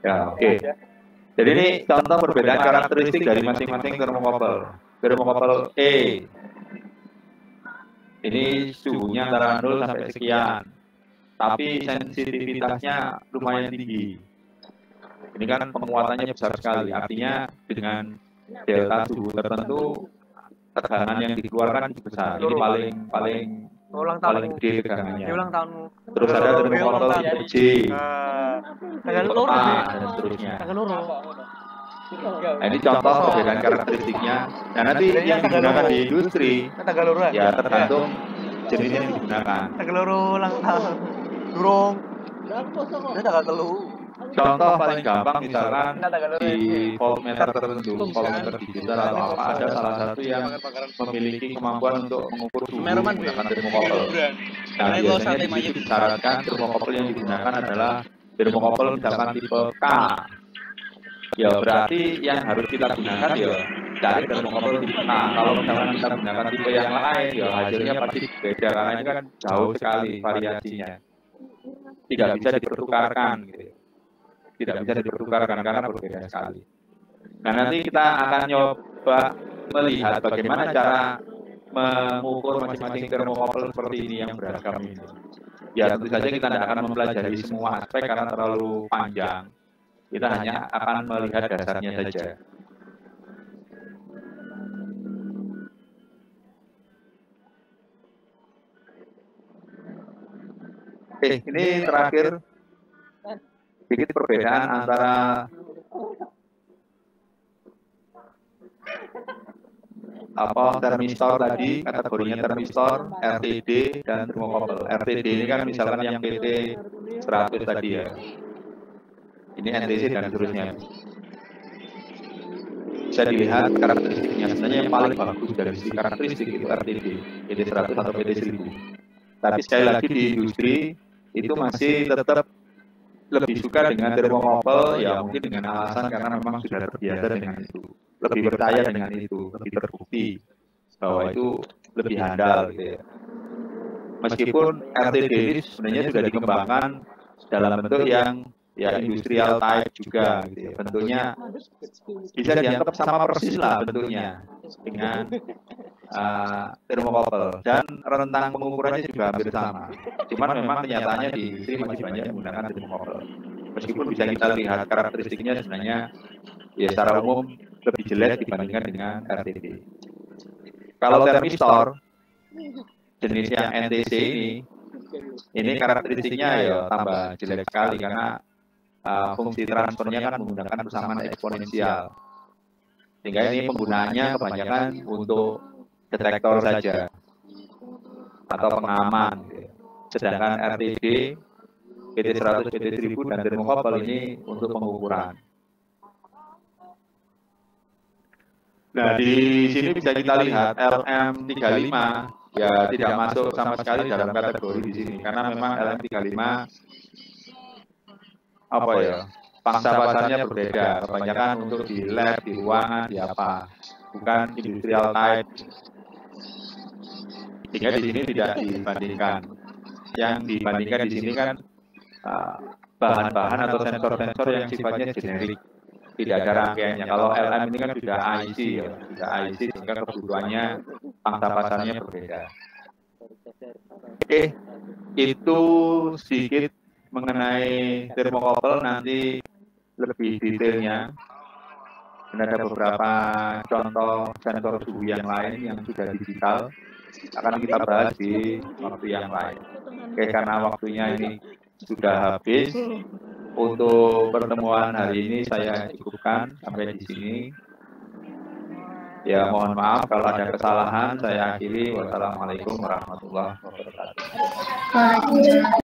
Speaker 1: Ya, oke. Jadi ini contoh perbedaan karakteristik dari masing-masing termokopel. Termokopel E. Ini suhunya antara 0 sampai sekian. Tapi sensitivitasnya lumayan tinggi. Ini kan penguatannya besar sekali. Artinya dengan delta suhu tertentu tegangan yang dikeluarkan besar. Ini paling gede tegangannya. Terus ada termokopel tipe J, tipe A, dan seterusnya. Nah, ini contoh perbedaan karakteristiknya. Nah, nanti yang digunakan di industri ya tergantung jenis yang digunakan. Contoh paling gampang misalkan di voltmeter tertentu, voltmeter digital atau apa, ada salah satu yang memiliki kemampuan untuk mengukur suhu menggunakan termokopel. Nah, biasanya di situ disyaratkan termokopel yang digunakan adalah termokopel misalkan tipe K. Ya berarti yang harus kita gunakan ya cari termokopel tipe K. Kalau misalkan kita gunakan tipe yang lain, ya hasilnya pasti beda karena ini kan jauh sekali variasinya. Tidak bisa dipertukarkan gitu. Tidak bisa dipertukarkan karena berbeda sekali. Nah, nanti kita akan nyoba melihat bagaimana cara mengukur masing-masing termokopel seperti ini yang beragam ini. Ya tentu saja kita tidak akan mempelajari semua aspek karena terlalu panjang. Kita hanya akan melihat dasarnya saja. Oke, ini terakhir sedikit perbedaan antara termistor tadi, kategorinya termistor, RTD, dan termokopel. RTD ini kan misalkan yang PT 100 tadi ya. Ini NTC dan seterusnya. Bisa dilihat karakteristiknya. Sebenarnya yang paling bagus dari sisi karakteristik itu RTD, PT 100 atau PT 1000. Tapi sekali lagi di industri itu masih tetap lebih suka dengan termokopel ya mungkin dengan alasan karena memang sudah terbiasa dengan itu, lebih percaya dengan itu, lebih terbukti bahwa itu lebih handal gitu ya. Meskipun RTD ini sebenarnya sudah dikembangkan dalam bentuk yang ya industrial type juga gitu ya. Bentuknya bisa dianggap sama persis lah bentuknya dengan termokopel dan rentang pengukurannya juga hampir sama. Cuman memang kenyataannya di industri masih banyak menggunakan termokopel. Meskipun bisa kita lihat karakteristiknya sebenarnya ya secara umum lebih jelek dibandingkan dengan RTD. Kalau termistor jenis yang NTC ini karakteristiknya ya tambah jelek sekali karena fungsi transfernya kan menggunakan persamaan eksponensial. Sehingga ini penggunaannya kebanyakan untuk detektor saja atau pengaman. Sedangkan RTD, PT 100, PT 1000 dan termokopel ini untuk pengukuran. Nah, di sini bisa kita lihat LM35 ya tidak masuk sama sekali dalam kategori di sini karena memang LM35 apa ya? Pangsa pasarnya berbeda, kebanyakan untuk di lab, di ruangan, di apa, bukan industrial type. Sehingga di sini tidak dibandingkan. Yang dibandingkan di sini kan bahan-bahan atau sensor-sensor yang sifatnya generik, tidak ada rangkaiannya. Kalau LM ini kan sudah IC ya, sudah IC sehingga kebutuhannya pangsa pasarnya berbeda. Oke, itu sedikit mengenai termokopel, nanti lebih detailnya. Dan ada beberapa contoh sensor suhu yang lain yang sudah digital akan kita bahas di waktu yang lain. Oke, karena waktunya ini sudah habis, untuk pertemuan hari ini saya cukupkan sampai di sini. Ya, mohon maaf kalau ada kesalahan, saya akhiri. Wassalamualaikum warahmatullahi wabarakatuh.
Speaker 8: Waalaikumsalam.